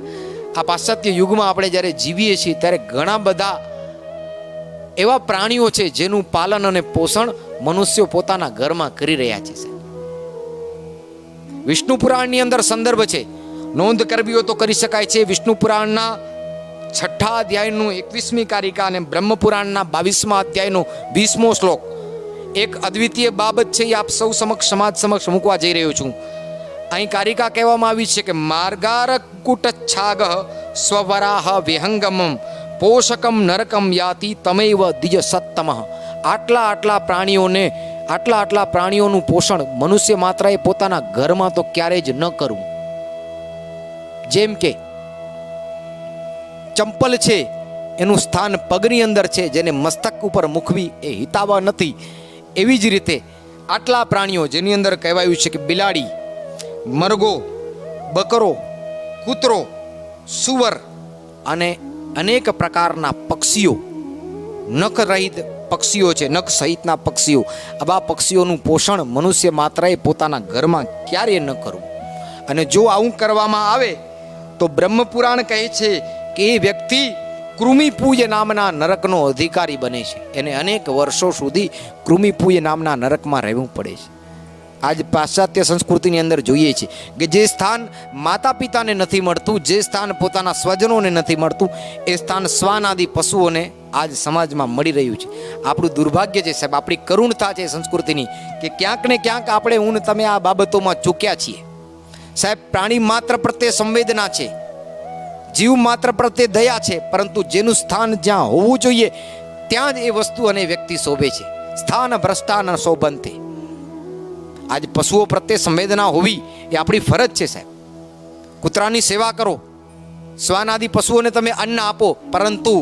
આ પાશ્ચાત્ય યુગમાં આપણે જ્યારે જીવીએ છીએ ત્યારે ઘણા બધા એવા પ્રાણીઓ છે જેનું પાલન અને પોષણ મનુષ્યો પોતાના ઘરમાં કરી રહ્યા છે. વિષ્ણુ પુરાણની અંદર સંદર્ભ છે, નોંધ કરવી હોય તો કરી શકાય છે. વિષ્ણુ પુરાણના 6 અધ્યાયનું 21મી કારિકા અને બ્રહ્મ પુરાણના 22મા અધ્યાયનો 20મો શ્લોક એક અદ્વિતીય બાબત છે એ આપ સૌ સમક્ષ, સમાજ સમક્ષ મૂકવા જઈ રહ્યો છું. અહીં કારિકા કહેવામાં આવી છે કે માર્ગાર કુટચ્છાગ સ્વવરાહ વિહંગમમ પોષકમ નરકમ યાતિ તમૈવ દ્વિજ સત્તમ. આટલા પ્રાણીઓનું પોષણ મનુષ્ય માત્રએ પોતાના ઘરમાં તો ક્યારેય જ ન કરવું. જેમ કે ચંપલ છે એનું સ્થાન પગની અંદર છે, જેને મસ્તક ઉપર મૂકવી એ હિતાવહ નથી. એવી જ રીતે આટલા પ્રાણીઓ જેની અંદર કહેવાયું છે કે બિલાડી, મરઘો, બકરો, કૂતરો, સુવર અને અનેક પ્રકારના પક્ષીઓ, નખ રહિત પક્ષીઓ છે, નખ સહિતના પક્ષીઓ, આવા પક્ષીઓનું પોષણ મનુષ્ય માત્રએ પોતાના ઘરમાં ક્યારેય ન કરવું. અને જો આવું કરવામાં આવે તો બ્રહ્મપુરાણ કહે છે કે એ વ્યક્તિ કૃમિપૂય નામના નરકનો અધિકારી બને છે. એને અનેક વર્ષો સુધી કૃમિપૂય નામના નરકમાં રહેવું પડે છે. આજ પાશ્ચાત્ય સંસ્કૃતિની અંદર જોઈએ છે કે જે સ્થાન માતા પિતાને નથી મળતું, જે સ્થાન પોતાના સ્વજનોને નથી મળતું, એ સ્થાન શ્વાન આદિ પશુઓને આજ સમાજમાં મળી રહ્યું છે. આપણું દુર્ભાગ્ય છે સાહેબ, આપણી કરુણતા છે સંસ્કૃતિની કે ક્યાંક ને ક્યાંક આપણે હું ને તમે આ બાબતોમાં ચૂક્યા છીએ સાહેબ. પ્રાણી માત્ર પ્રત્યે સંવેદના છે, જીવ માત્ર પ્રત્યે દયા છે, પરંતુ જેનું સ્થાન જ્યાં હોવું જોઈએ ત્યાં જ એ વસ્તુ અને વ્યક્તિ શોભે છે. સ્થાન ભ્રષ્ટાન શોભનતે. આજ પશુઓ પ્રત્યે સંવેદના હોવી એ આપણી ફરજ છે સાહેબ. કૂતરાની સેવા કરો, શ્વાન આદિ પશુઓને તમે અન્ન આપો, પરંતુ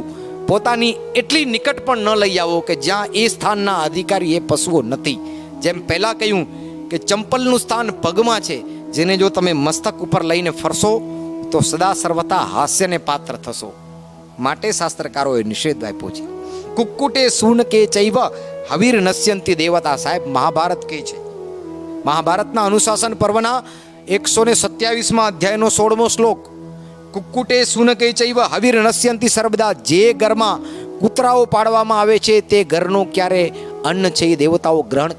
પોતાની એટલી નિકટ પણ ન લઈ આવો કે જ્યાં એ સ્થાનના અધિકારી એ પશુઓ નથી. જેમ પહેલાં કહ્યું કે ચંપલનું સ્થાન પગમાં છે, જેને જો તમે મસ્તક ઉપર લઈને ફરશો તો સદા સર્વતા હાસ્યને પાત્ર થશો. માટે શાસ્ત્રકારોએ નિષેધ આપ્યો છે. કુક્કુટે સૂન કે ચૈવ હવીર નશ્યંતી દેવતા. સાહેબ મહાભારત કહે છે મહાભારતના અનુશાસન પર્વના 127મા અધ્યાયનો 16મો શ્લોક, કુક્કુટે સુનકે ચૈવ હવિર નશ્યંતિ સર્વદા. જે ઘરમાં કૂતરાઓ પાડવામાં આવે છે તે ઘરનું ક્યારે અન્ન છે એ દેવતાઓ ગ્રહણ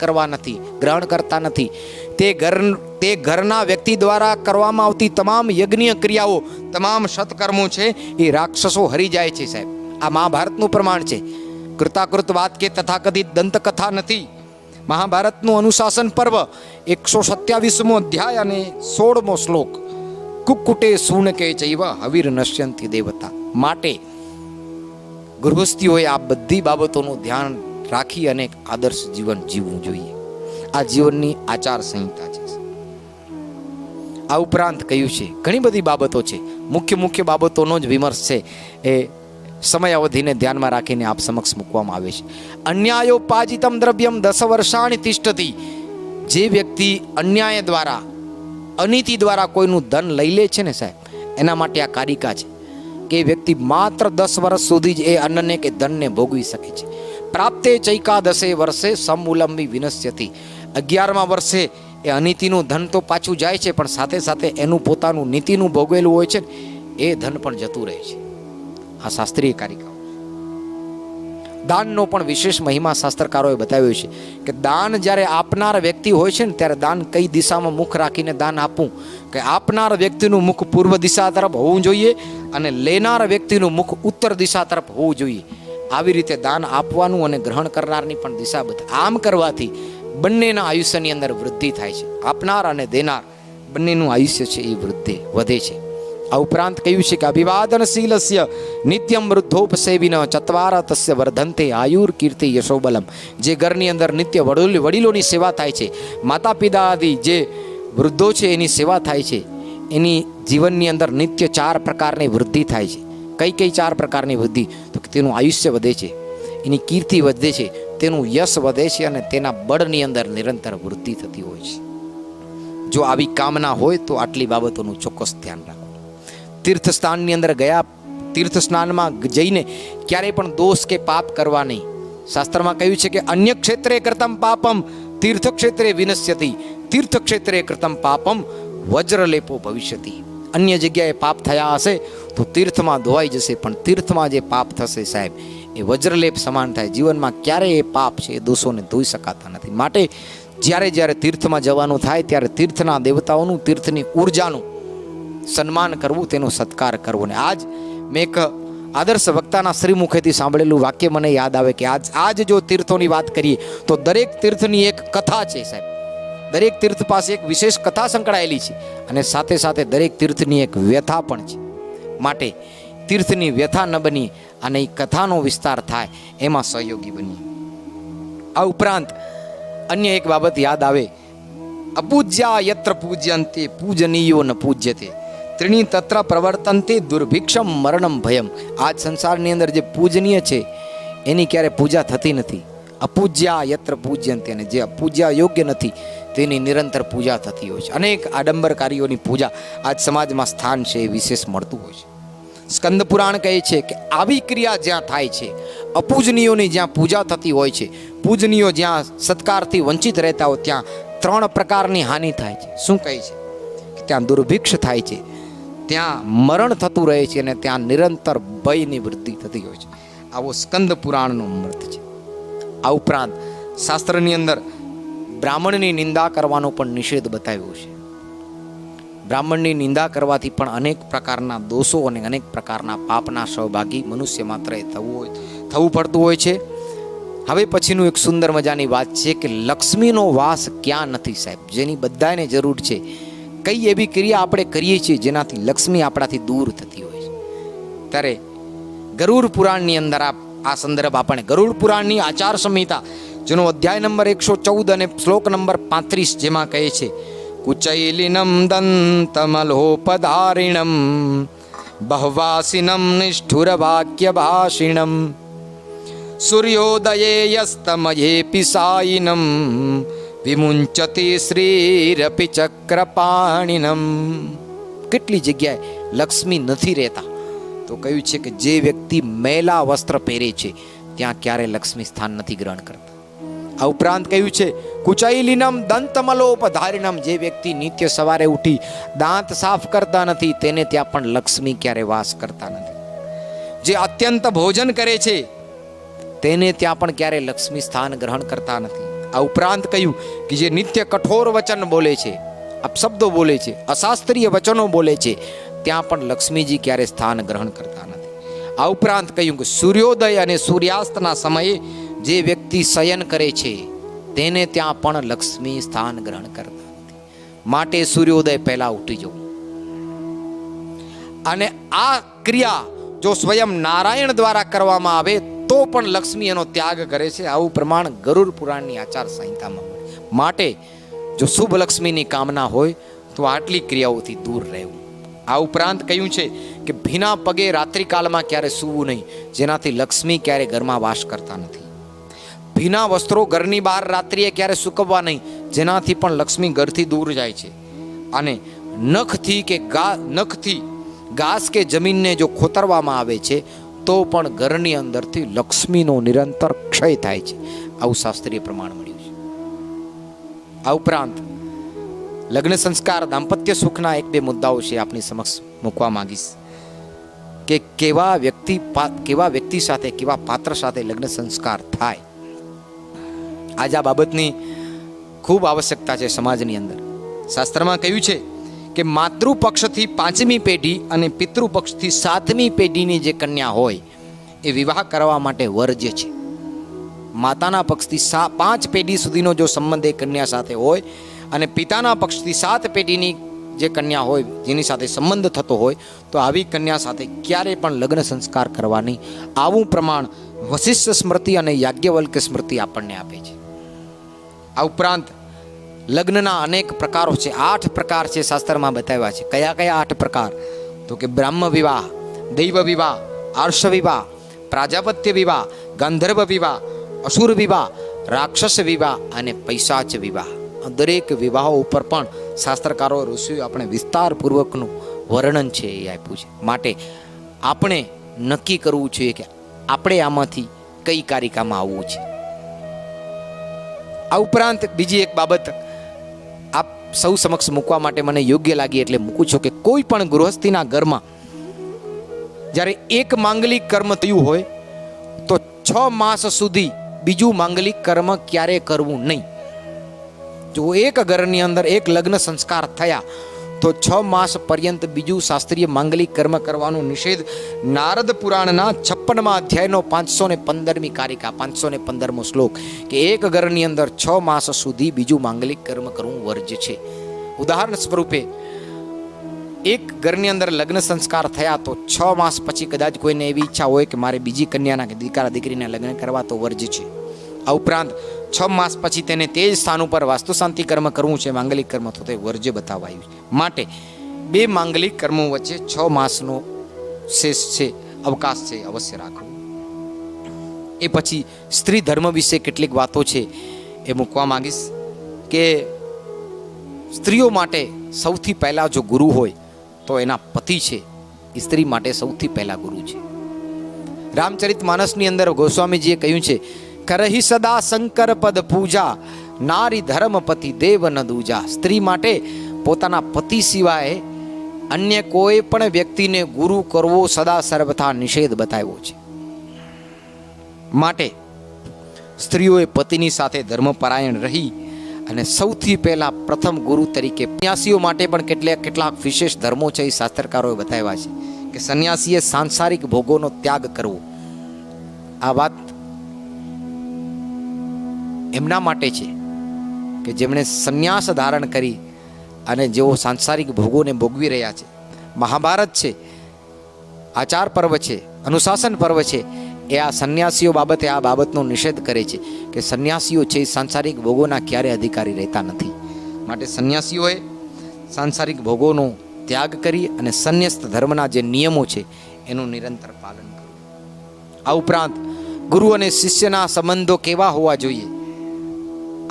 કરતા નથી. તે ઘરના વ્યક્તિ દ્વારા કરવામાં આવતી તમામ યજ્ઞ ક્રિયાઓ, તમામ સત્કર્મો છે એ રાક્ષસો હરી જાય છે સાહેબ. આ મહાભારતનું પ્રમાણ છે. કૃતાકૃત વાત કે તથાકથિત દંતકથા નથી. મહાભારતનું અનુશાસન પર્વ 127મો અધ્યાય અને 16મો શ્લોક, કુક્કુટે સૂનકે ચૈવ હવિર નશ્યંતિ દેવતા. માટે ગૃહસ્થીઓએ આ બધી બાબતોનું ધ્યાન રાખી અને એક આદર્શ જીવન જીવવું જોઈએ. આ જીવનની આચાર સંહિતા છે. આ ઉપરાંત કહ્યું છે ઘણી બધી બાબતો છે, મુખ્ય બાબતોનો જ વિમર્શ છે એ સમય અવધિને ધ્યાનમાં રાખીને આપ સમક્ષ મૂકવામાં આવે છે. અન્યાયોપાજિતમ દ્રવ્યમ 10 વર્ષાણિ તિષ્ઠતિ. જે વ્યક્તિ અન્યાય દ્વારા, અનીતિ દ્વારા કોઈનું ધન લઈ લે છે ને સાહેબ, એના માટે આ કારિકા છે કે એ વ્યક્તિ માત્ર 10 વર્ષ સુધી જ એ અન્નને કે ધનને ભોગવી શકે છે. પ્રાપ્તે ચૈકાદશે વર્ષે સમુલંબી વિનશ્યતિ. 11મા વર્ષે એ અનીતિનું ધન તો પાછું જાય છે, પણ સાથે સાથે એનું પોતાનું નીતિનું ભોગવેલું હોય છે એ ધન પણ જતું રહે છે. આ શાસ્ત્રીય કારિકા. દાનનો પણ વિશેષ મહિમા શાસ્ત્રકારોએ બતાવ્યો છે કે દાન જ્યારે આપનાર વ્યક્તિ હોય છે ને ત્યારે દાન કઈ દિશામાં મુખ રાખીને દાન આપવું, કે આપનાર વ્યક્તિનું મુખ પૂર્વ દિશા તરફ હોવું જોઈએ અને લેનાર વ્યક્તિનું મુખ ઉત્તર દિશા તરફ હોવું જોઈએ. આવી રીતે દાન આપવાનું અને ગ્રહણ કરનારની પણ દિશા બતાવે. આમ કરવાથી બંનેના આયુષ્યની અંદર વૃદ્ધિ થાય છે. આપનાર અને દેનાર બંનેનું આયુષ્ય છે એ વધે છે. આ ઉપરાંત કહ્યું છે કે અભિવાદનશીલસ્ય નિત્યમ વૃદ્ધોપસેવિન ચત્વાર તસ્ય વર્ધન્તે આયુર કીર્તિ યશોબલમ. જે ઘરની અંદર નિત્ય વડીલોની સેવા થાય છે, માતા પિતા આદિ જે વૃદ્ધો છે એની સેવા થાય છે, એની જીવનની અંદર નિત્ય 4 પ્રકારની વૃદ્ધિ થાય છે. કઈ 4 પ્રકારની વૃદ્ધિ? તો કે તેનું આયુષ્ય વધે છે, એની કીર્તિ વધે છે, તેનું યશ વધે છે અને તેના બળની અંદર નિરંતર વૃદ્ધિ થતી હોય છે. જો આવી કામના હોય તો આટલી બાબતોનું ચોક્કસ ધ્યાન રાખો. તીર્થ સ્થાનની અંદર ગયા, તીર્થ સ્નાનમાં જઈને ક્યારેય પણ દોષ કે પાપ કરવા નહીં. શાસ્ત્રમાં કહ્યું છે કે અન્ય ક્ષેત્રે કૃતમ પાપમ તીર્થ ક્ષેત્રે વિનશ્યતિ. તીર્થ ક્ષેત્રે કૃતમ પાપમ વજ્રલેપો ભવિષ્યતિ. અન્ય જગ્યાએ પાપ થયા હશે તો તીર્થમાં ધોવાઈ જશે, પણ તીર્થમાં જે પાપ થશે સાહેબ એ વજ્રલેપ સમાન થાય. જીવનમાં ક્યારેય એ પાપ છે એ દોષોને ધોઈ શકાતા નથી. માટે જ્યારે તીર્થમાં જવાનું થાય ત્યારે તીર્થના દેવતાઓનું, તીર્થની ઉર્જાનું સન્માન કરવું, તેનો સત્કાર કરવો. ને આજ મેં એક આદર્શ વક્તાના શ્રી મુખેથી સાંભળેલું વાક્ય મને યાદ આવે કે આજ જો તીર્થોની વાત કરીએ તો દરેક તીર્થની એક કથા છે સાહેબ. દરેક તીર્થ પાસે એક વિશેષ કથા સંકળાયેલી છે અને સાથે સાથે દરેક તીર્થની એક વ્યથા પણ છે. માટે તીર્થની વ્યથા ન બની અને એ કથાનો વિસ્તાર થાય એમાં સહયોગી બનીએ. આ ઉપરાંત અન્ય એક બાબત યાદ આવે, અપૂજ્યા યત્ર પૂજ્યંતે પૂજનીયો ન પૂજ્યતે ત્રીણી તત્ર પ્રવર્તન્તે દુર્ભિક્ષમ મરણમ ભયમ. આજ સંસારની અંદર જે પૂજનીય છે એની ક્યારે પૂજા થતી નથી. અપૂજ્યા યત્ર પૂજ્યંતે, અને જે અપૂજ્યા યોગ્ય નથી તેની નિરંતર પૂજા થતી હોય છે. અનેક આડંબરકારીઓની પૂજા આજ સમાજમાં સ્થાન છે એ વિશેષ મળતું હોય છે. સ્કંદ પુરાણ કહે છે કે આવી ક્રિયા જ્યાં થાય છે, અપૂજનીયોની જ્યાં પૂજા થતી હોય છે, પૂજનીયો જ્યાં સત્કારથી વંચિત રહેતા હોય ત્યાં 3 પ્રકારની હાનિ થાય છે. શું કહે છે? કે ત્યાં દુર્ભિક્ષ થાય છે, ત્યાં મરણ થતું રહે છે અને ત્યાં નિરંતર ભયની વૃદ્ધિ થતી હોય છે. આવો સ્કંદ પુરાણનો અમૃત છે. આ ઉપરાંત શાસ્ત્રની અંદર બ્રાહ્મણની નિંદા કરવાનો પણ નિષેધ બતાવ્યો છે. બ્રાહ્મણની નિંદા કરવાથી પણ અનેક પ્રકારના દોષો અને અનેક પ્રકારના પાપના સહભાગી મનુષ્ય માત્રએ થવું પડતું હોય છે. હવે પછીનું એક સુંદર મજાની વાત છે કે લક્ષ્મીનો વાસ ક્યાં નથી સાહેબ, જેની બધાને જરૂર છે. કઈ એવી ક્રિયા આપણે કરીએ છીએ જેનાથી લક્ષ્મી આપણાથી દૂર થતી હોય છે. ત્યારે ગરુડ પુરાણની અંદર આ સંદર્ભ આપણે ગરુડ પુરાણની આચાર સંહિતા જેનો અધ્યાય નંબર 114 અને શ્લોક નંબર 35 જેમાં કહે છે, કુચૈલિનમ દંતમલોપધારિણમ બહવાસિનમ નિષ્ઠુર વાક્ય ભાષિણમ સૂર્યોદયે યસ્તમયે પિસાયિનમ વિમુંચતિ શ્રીરપી ચક્રપાણિનમ. કેટલી જગ્યાએ લક્ષ્મી નથી રહેતા તો કહ્યું છે કે જે વ્યક્તિ મેલા વસ્ત્ર પહેરે છે ત્યાં ક્યારે લક્ષ્મી સ્થાન નથી ગ્રહણ કરતા. આ ઉપરાંત કહ્યું છે કુચૈલિનમ દંતમલોપધારિણમ, જે વ્યક્તિ નિત્ય સવારે ઉઠી દાંત સાફ કરતા નથી તેને ત્યાં પણ લક્ષ્મી ક્યારે વાસ કરતા નથી. જે અત્યંત ભોજન કરે છે તેને ત્યાં પણ ક્યારે લક્ષ્મી સ્થાન ગ્રહણ કરતા નથી. આ ઉપરાંત કહ્યું કે જે નિત્ય કઠોર વચન બોલે છે, અપશબ્દો બોલે છે, અશાસ્ત્રીય વચનો બોલે છે, ત્યાં પણ લક્ષ્મીજી ક્યારે સ્થાન ગ્રહણ કરતા નથી. આ ઉપરાંત કહ્યું કે સૂર્યોદય અને સૂર્યાસ્તના સમયે જે વ્યક્તિ શયન કરે છે તેને ત્યાં પણ લક્ષ્મી સ્થાન ગ્રહણ કરતા નથી. માટે સૂર્યોદય પહેલા ઉઠી જવું. અને આ ક્રિયા જો સ્વયં નારાયણ દ્વારા કરવામાં આવે તો પણ લક્ષ્મી એનો ત્યાગ કરે છે. આવું પ્રમાણ ગરુડ પુરાણની આચાર સંહિતામાં મળે. માટે જો શુભ લક્ષ્મીની કામના હોય તો આટલી ક્રિયાઓથી દૂર રહેવું. આ ઉપરાંત કહ્યું છે કે ભીના પગે રાત્રિકાળમાં ક્યારે સૂવું નહીં, જેનાથી લક્ષ્મી ક્યારે ઘરમાં વાસ કરતા નથી. ભીના વસ્ત્રો ઘરની બહાર રાત્રિએ ક્યારે સૂકવવા નહીં, જેનાથી પણ લક્ષ્મી ઘરથી દૂર જાય છે. અને નખથી ઘાસ કે જમીનને જો ખોતરવામાં આવે છે તો પણ ઘરની અંદરથી લક્ષ્મીનો નિરંતર ક્ષય થાય છે. આવું શાસ્ત્રીય પ્રમાણ મળ્યું છે. આ ઉપરાંત લગ્ન સંસ્કાર દાંપત્ય સુખના એક બે મુદ્દાઓ છે આપની સમક્ષ મૂકવા માંગીશ કે કેવા વ્યક્તિ સાથે, કેવા પાત્ર સાથે લગ્ન સંસ્કાર થાય. આજ આ બાબતની ખૂબ આવશ્યકતા છે સમાજની અંદર. શાસ્ત્રમાં કહ્યું છે કે માતૃપક્ષથી 5મી પેઢી અને પિતૃપક્ષથી 7મી પેઢીની જે કન્યા હોય એ વિવાહ કરવા માટે વર્જ્ય છે. માતાના પક્ષથી 5 પેઢી સુધીનો જો સંબંધ એ કન્યા સાથે હોય અને પિતાના પક્ષથી 7 પેઢીની જે કન્યા હોય જેની સાથે સંબંધ થતો હોય તો આવી કન્યા સાથે ક્યારે પણ લગ્ન સંસ્કાર કરવાની. આવું પ્રમાણ વશિષ્ઠ સ્મૃતિ અને યાજ્ઞવલ્ક્ય સ્મૃતિ આપણને આપે છે. આ ઉપરાંત લગ્નના અનેક પ્રકારો છે. 8 પ્રકાર છે શાસ્ત્રમાં બતાવ્યા છે. કયા કયા 8 પ્રકાર? તો કે બ્રહ્મ વિવાહ, દૈવ વિવાહ, આર્ષ વિવાહ, પ્રાજાપત્ય વિવાહ, ગંધર્વ વિવાહ, અસુર વિવાહ, રાક્ષસ વિવાહ અને પૈશાચ વિવાહ. દરેક વિવાહો ઉપર પણ શાસ્ત્રકારો ઋષિઓ આપણે વિસ્તારપૂર્વકનું વર્ણન છે એ આપ્યું છે. માટે આપણે નક્કી કરવું જોઈએ કે આપણે આમાંથી કઈ કારિકામાં આવવું છે. આ ઉપરાંત બીજી એક બાબત આપ સૌ સમક્ષ મૂકવા માટે મને યોગ્ય લાગી એટલે મૂકું છું કે કોઈ પણ ગૃહસ્થીના ઘરમાં જ્યારે એક માંગલિક કર્મ થયું હોય તો 6 માસ સુધી બીજું માંગલિક કર્મ ક્યારે કરવું નહીં. જો એક ઘરની અંદર એક લગ્ન સંસ્કાર થયા તો 6 માસ પર્યંત બીજું શાસ્ત્રીય માંગલિક કર્મ કરવાનો નિષેધ નારદ પુરાણના 56મા અધ્યાયનો 515મી કારિકા 515મો શ્લોક કે એક ઘરની અંદર 6 માસ સુધી બીજું માંગલિક કર્મ કરવું વર્જ્ય છે. ઉદાહરણ સ્વરૂપે એક ઘરની અંદર લગ્ન સંસ્કાર થયા તો 6 માસ પછી કદાચ કોઈને એવી ઈચ્છા હોય કે મારે બીજી કન્યાના કે દીકરીના લગ્ન કરવા તો વર્જ્ય છે. આ ઉપરાંત 6 માસ પછી તેને તે જ સ્થાન ઉપર વાસ્તુ શાંતિ કર્મ કરવું છે માંગલિક કર્મ તો તે વર્જ્ય બતાવાયું છે. માટે 2 માંગલિક કર્મો વચ્ચે 6 માસનો શેષ છે, અવકાશ છે, અવશ્ય રાખવું. એ પછી સ્ત્રી ધર્મ વિશે કેટલીક વાતો છે એ મૂકવા માંગીશ કે સ્ત્રીઓ માટે સૌથી પહેલા જો ગુરુ હોય તો એના પતિ છે. સ્ત્રી માટે સૌથી પહેલા ગુરુ છે. રામચરિત માનસની અંદર ગોસ્વામીજીએ કહ્યું છે કરહી સદા શંકર પદ પૂજા, નારી ધર્મપતિ દેવ ન દૂજા. સ્ત્રી માટે પોતાના પતિ સિવાય અન્ય કોઈ પણ વ્યક્તિને ગુરુ કરવો સદા સર્વથા નિષેધ બતાવ્યો છે. માટે સ્ત્રીઓએ પતિની સાથે ધર્મપરાયણ રહી અને સૌથી પહેલા પ્રથમ ગુરુ તરીકે સંન્યાસીઓ માટે પણ કેટલાક વિશેષ ધર્મો છે એ શાસ્ત્રકારોએ બતાવ્યા છે કે સંન્યાસીએ સાંસારિક ભોગોનો ત્યાગ કરવો. આ વાત એમના માટે છે કે જેમણે સંન્યાસ ધારણ કરી અને જેઓ સાંસારિક ભોગોને ભોગવી રહ્યા છે. મહાભારત છે, આચાર પર્વ છે, અનુશાસન પર્વ છે એ આ સંન્યાસીઓ બાબતે આ બાબતનો નિષેધ કરે છે કે સંન્યાસીઓ છે એ સાંસારિક ભોગોના ક્યારે અધિકારી રહેતા નથી. માટે સંન્યાસીઓએ સાંસારિક ભોગોનો ત્યાગ કરી અને સંન્યસ્ત ધર્મના જે નિયમો છે એનું નિરંતર પાલન કરવું. આ ઉપરાંત ગુરુ અને શિષ્યના સંબંધો કેવા હોવા જોઈએ.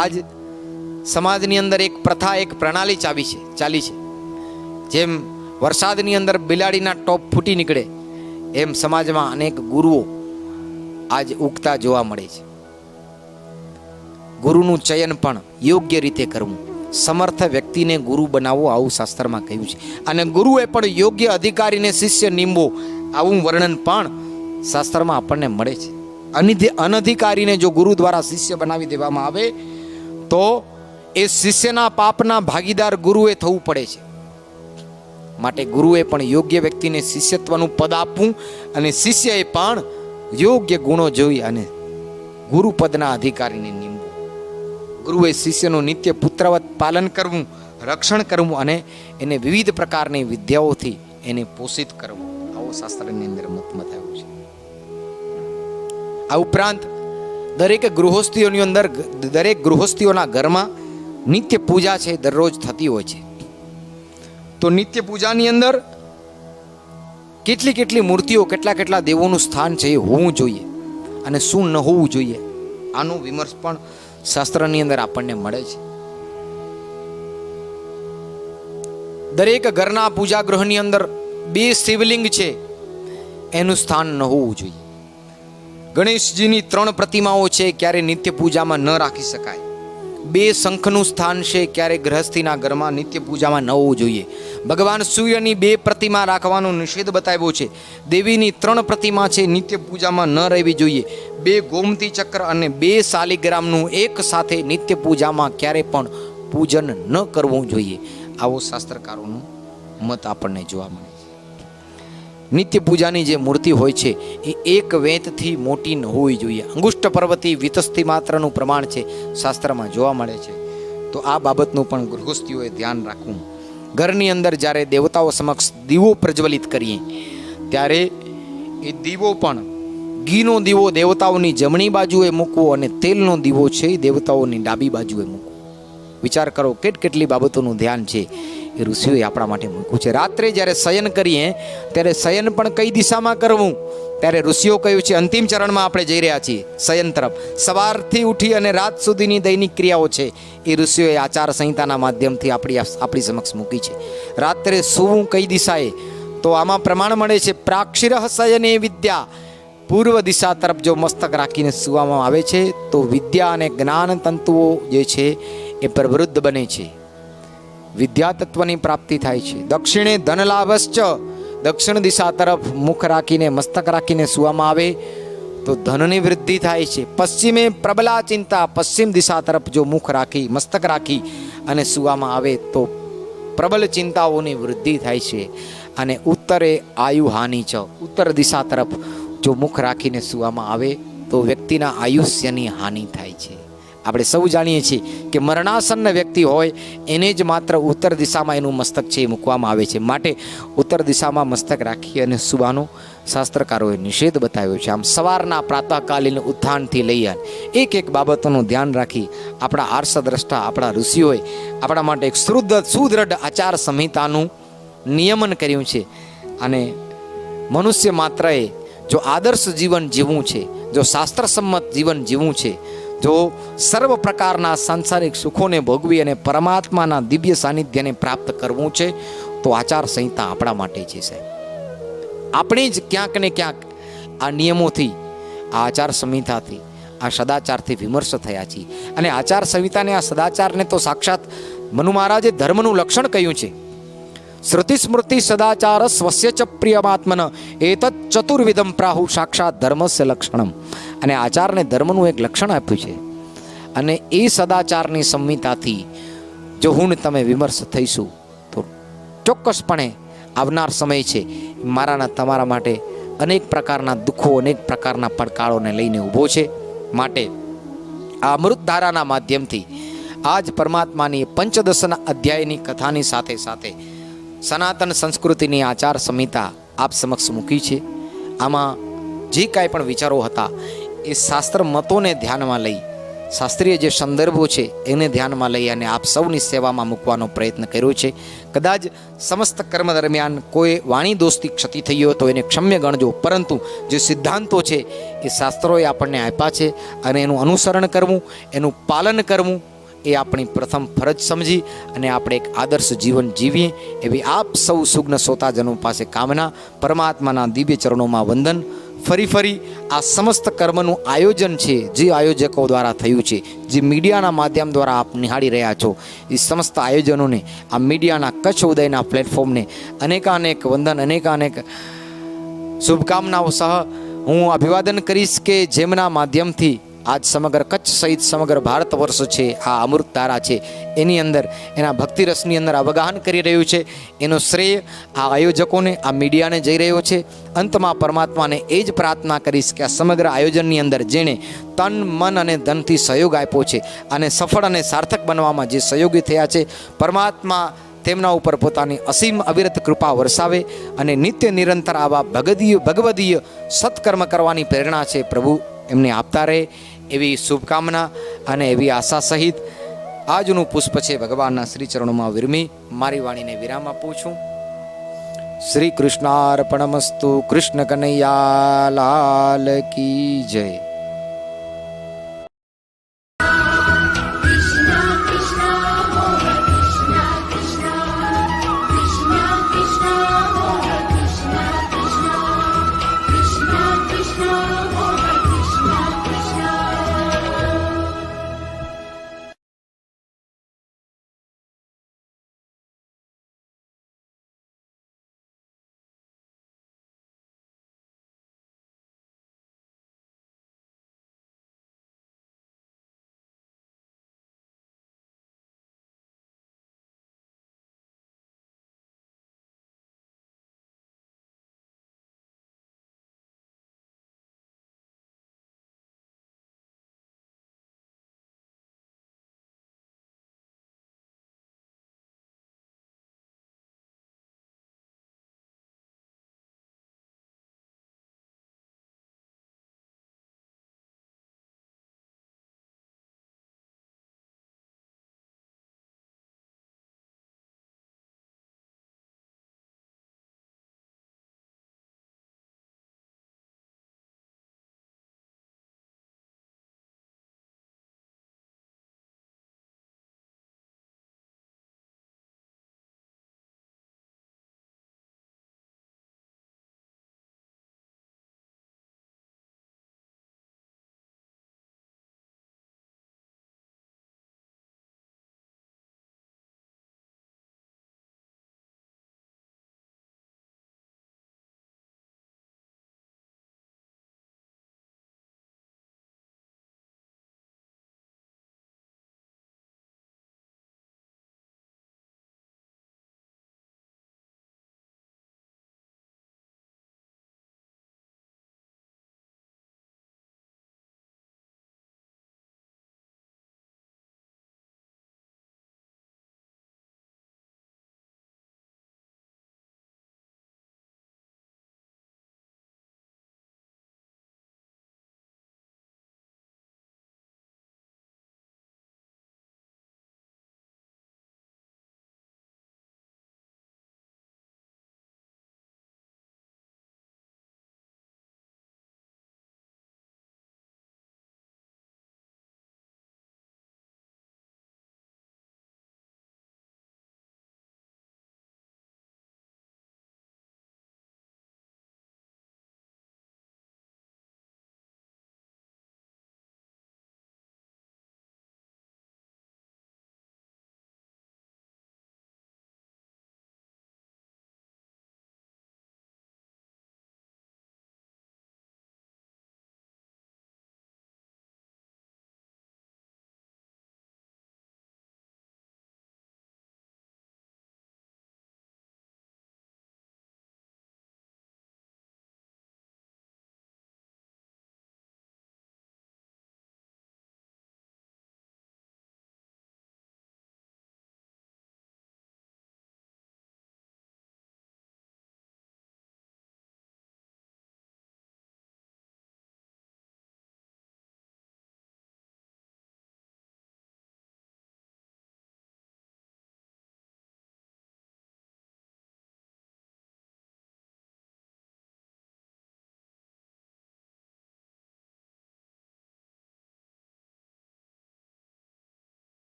આજ સમાજની અંદર એક પ્રથા, એક પ્રણાલી ચાલી છે. જેમ વરસાદની અંદર બિલાડીના ટોપ ફૂટી નીકળે એમ સમાજમાં અનેક ગુરુઓ આજ ઉગતા જોવા મળે છે. ગુરુનું ચયન પણ યોગ્ય રીતે કરવું. સમર્થ વ્યક્તિને ગુરુ બનાવવો, આવું શાસ્ત્રમાં કહ્યું છે. અને ગુરુએ પણ યોગ્ય અધિકારીને શિષ્ય નીમવો, આવું વર્ણન પણ શાસ્ત્રમાં આપણને મળે છે. અનધિકારીને જો ગુરુ દ્વારા શિષ્ય બનાવી દેવામાં આવે તો એ શિષ્યના પાપના ભાગીદાર ગુરુએ થવું પડે છે. માટે ગુરુએ પણ યોગ્ય વ્યક્તિને શિષ્યત્વનું પદ આપવું અને શિષ્યએ પણ યોગ્ય ગુણો જોઈ અને ગુરુ પદના અધિકારીને નીમવું. ગુરુએ શિષ્યનું નિત્ય પુત્રવત પાલન કરવું, રક્ષણ કરવું અને એને વિવિધ પ્રકારની વિદ્યાઓથી એને પોષિત કરવું, આવો શાસ્ત્રની અંદર મત આવ્યું છે. આ ઉપરાંત દરેક ગૃહસ્થીઓના ઘરમાં નિત્ય પૂજા છે દરરોજ થતી હોય છે. તો નિત્ય પૂજાની અંદર કેટલી મૂર્તિઓ, કેટલા દેવોનું સ્થાન છે એ હોવું જોઈએ અને શું ન હોવું જોઈએ, આનો વિમર્શ પણ શાસ્ત્રની અંદર આપણને મળે છે. દરેક ઘરના પૂજા ગૃહની અંદર 2 શિવલિંગ છે એનું સ્થાન ન હોવું જોઈએ. ગણેશજીની 3 પ્રતિમાઓ છે, ક્યારે નિત્ય પૂજામાં ન રાખી શકાય. 2 શંખનું સ્થાન છે, ક્યારે ગ્રહસ્થીના ઘરમાં નિત્ય પૂજામાં ન હોવું જોઈએ. ભગવાન સૂર્યની 2 પ્રતિમા રાખવાનો નિષેધ બતાવ્યો છે. દેવીની 3 પ્રતિમા છે, નિત્ય પૂજામાં ન રહેવી જોઈએ. 2 ગોમતી ચક્ર અને 2 શાલિગ્રામનું એક સાથે નિત્ય પૂજામાં ક્યારે પણ પૂજન ન કરવું જોઈએ, આવો શાસ્ત્રકારોનું મત આપણને જોવા મળે છે. નિત્ય પૂજાની જે મૂર્તિ હોય છે એ 1 વેંતથી મોટી ન હોવી જોઈએ. અંગુષ્ઠ પર્વતી વિતસ્થી માત્રનું પ્રમાણ છે શાસ્ત્રમાં જોવા મળે છે. તો આ બાબતનું પણ ગૃહસ્થીઓએ ધ્યાન રાખવું. ઘરની અંદર જ્યારે દેવતાઓ સમક્ષ દીવો પ્રજ્વલિત કરીએ ત્યારે એ દીવો પણ ઘીનો દીવો દેવતાઓની જમણી બાજુએ મૂકવો અને તેલનો દીવો છે એ દેવતાઓની ડાબી બાજુએ મૂકવો. વિચાર કરો કેટલી બાબતોનું ધ્યાન છે એ ઋષિઓએ આપણા માટે મૂક્યું છે. રાત્રે જ્યારે શયન કરીએ ત્યારે શયન પણ કઈ દિશામાં કરવું, ત્યારે ઋષિઓ કહ્યું છે અંતિમ ચરણમાં આપણે જઈ રહ્યા છીએ શયન તરફ. સવારથી ઉઠી અને રાત સુધીની દૈનિક ક્રિયાઓ છે એ ઋષિઓએ આચાર સંહિતાના માધ્યમથી આપણી સમક્ષ મૂકી છે. રાત્રે સૂવું કઈ દિશાએ, તો આમાં પ્રમાણ મળે છે પ્રાક્ષિરઃ શયને વિદ્યા. પૂર્વ દિશા તરફ જો મસ્તક રાખીને સૂવામાં આવે છે તો વિદ્યા અને જ્ઞાન તંતુઓ જે છે એ પ્રવૃદ્ધ બને છે, વિદ્યા તત્વની પ્રાપ્તિ થાય છે. દક્ષિણે ધનલાભશ્ચ, દક્ષિણ દિશા તરફ મુખ રાખીને મસ્તક રાખીને સૂવામાં આવે તો ધનની વૃદ્ધિ થાય છે. પશ્ચિમે પ્રબલા ચિંતા, પશ્ચિમ દિશા તરફ જો મુખ રાખી મસ્તક રાખી અને સૂવામાં આવે તો પ્રબલ ચિંતાઓની વૃદ્ધિ થાય છે. અને ઉત્તરે આયુ હાનિ છે, ઉત્તર દિશા તરફ જો મુખ રાખીને સૂવામાં આવે તો વ્યક્તિના આયુષ્યની હાનિ થાય છે. આપણે સૌ જાણીએ છીએ કે મરણાસન્ન વ્યક્તિ હોય એને જ માત્ર ઉત્તર દિશામાં એનું મસ્તક છે એ મૂકવામાં આવે છે. માટે ઉત્તર દિશામાં મસ્તક રાખી અને સૂવાનો શાસ્ત્રકારોએ નિષેધ બતાવ્યો છે. આમ સવારના પ્રાતઃકાલીન ઉત્થાનથી લઈ એક બાબતોનું ધ્યાન રાખી આપણા આર્ષદ્રષ્ટા, આપણા ઋષિઓએ આપણા માટે એક સુદૃઢ આચાર સંહિતાનું નિયમન કર્યું છે. અને મનુષ્ય માત્રએ જો આદર્શ જીવન જીવવું છે, જો શાસ્ત્રસંમત જીવન જીવવું છે, જો સર્વ પ્રકારના સાંસારિક સુખોને ભોગવી અને પરમાત્માના દિવ્ય સાનિધ્યને પ્રાપ્ત કરવું છે તો આચાર સંહિતા આપણા માટે છે સાહેબ. આપણે જ ક્યાંક ને ક્યાંક આ નિયમોથી, આ આચાર સંહિતાથી, આ સદાચારથી વિમર્શ થયા છીએ. અને આચાર સંહિતાને, આ સદાચારને તો સાક્ષાત મનુ મહારાજે ધર્મનું લક્ષણ કહ્યું છે. શ્રુતિ સ્મૃતિ સદાચાર સ્વસ્ય ચ પ્રિયમાત્મન એતત ચતુર્વિધમ પ્રાહુ સાક્ષાત ધર્મસ્ય લક્ષણમ. અને આચારને ધર્મનું એક લક્ષણ આપ્યું છે. અને એ સદાચારની સંહિતાથી જો હું ને તમે વિમર્શ થઈશું તો ચોક્કસપણે આવનાર સમય છે મારાના તમારા માટે અનેક પ્રકારના દુઃખો, અનેક પ્રકારના પડકારોને લઈને ઊભો છે. માટે આ અમૃતધારાના માધ્યમથી આજ પરમાત્માની 15 અધ્યાયની કથાની સાથે સાથે સનાતન સંસ્કૃતિની આચાર સંહિતા આપ સમક્ષ મૂકી છે. આમાં જે કાંઈ પણ વિચારો હતા એ શાસ્ત્ર મતોને ધ્યાનમાં લઈ, શાસ્ત્રીય જે સંદર્ભો છે એને ધ્યાનમાં લઈ અને આપ સૌની સેવામાં મૂકવાનો પ્રયત્ન કર્યો છે. કદાચ સમસ્ત કર્મ દરમિયાન કોઈ વાણી દોષથી ક્ષતિ થઈ હોય તો એને ક્ષમ્ય ગણજો, પરંતુ જે સિદ્ધાંતો છે એ શાસ્ત્રોએ આપણને આપ્યા છે અને એનું અનુસરણ કરવું, એનું પાલન કરવું એ આપણી પ્રથમ ફરજ સમજી અને આપણે એક આદર્શ જીવન જીવીએ એવી આપ સૌ સુગ્ન શ્રોતાજનો પાસે કામના. પરમાત્માના દિવ્ય ચરણોમાં વંદન. ફરી આ સમસ્ત કર્મનું આયોજન છે જે આયોજકો દ્વારા થયું છે, જે મીડિયાના માધ્યમ દ્વારા આપ નિહાળી રહ્યા છો, એ સમસ્ત આયોજનોને, આ મીડિયાના કચ્છ ઉદયના પ્લેટફોર્મને અનેકાનેક વંદન, અનેકાનેક શુભકામનાઓ સહ હું અભિવાદન કરીશ કે જેમના માધ્યમથી આજ સમગ્ર કચ્છ સહિત સમગ્ર ભારત વર્ષ છે, આ અમૃત ધારા છે એની અંદર એના ભક્તિરસની અંદર અવગાહન કરી રહ્યું છે. એનો શ્રેય આ આયોજકોને, આ મીડિયાને જઈ રહ્યો છે. અંતમાં પરમાત્માને એ જ પ્રાર્થના કરીશ કે આ સમગ્ર આયોજનની અંદર જેણે તન, મન અને ધનથી સહયોગ આપ્યો છે અને સફળ અને સાર્થક બનવામાં જે સહયોગી થયા છે, પરમાત્મા તેમના ઉપર પોતાની અસીમ અવિરત કૃપા વરસાવે અને નિત્ય નિરંતર આવા ભગવદીય સત્કર્મ કરવાની પ્રેરણા છે પ્રભુ એમને આપતા રહે, એવી શુભકામના અને એવી આશા સહિત આજનું પુષ્પ છે ભગવાનના શ્રી ચરણોમાં વિરમી મારી વાણીને વિરામ આપું છું. શ્રી કૃષ્ણાર્પણમસ્તુ. કૃષ્ણ કનૈયા લાલ કી જય. Krishna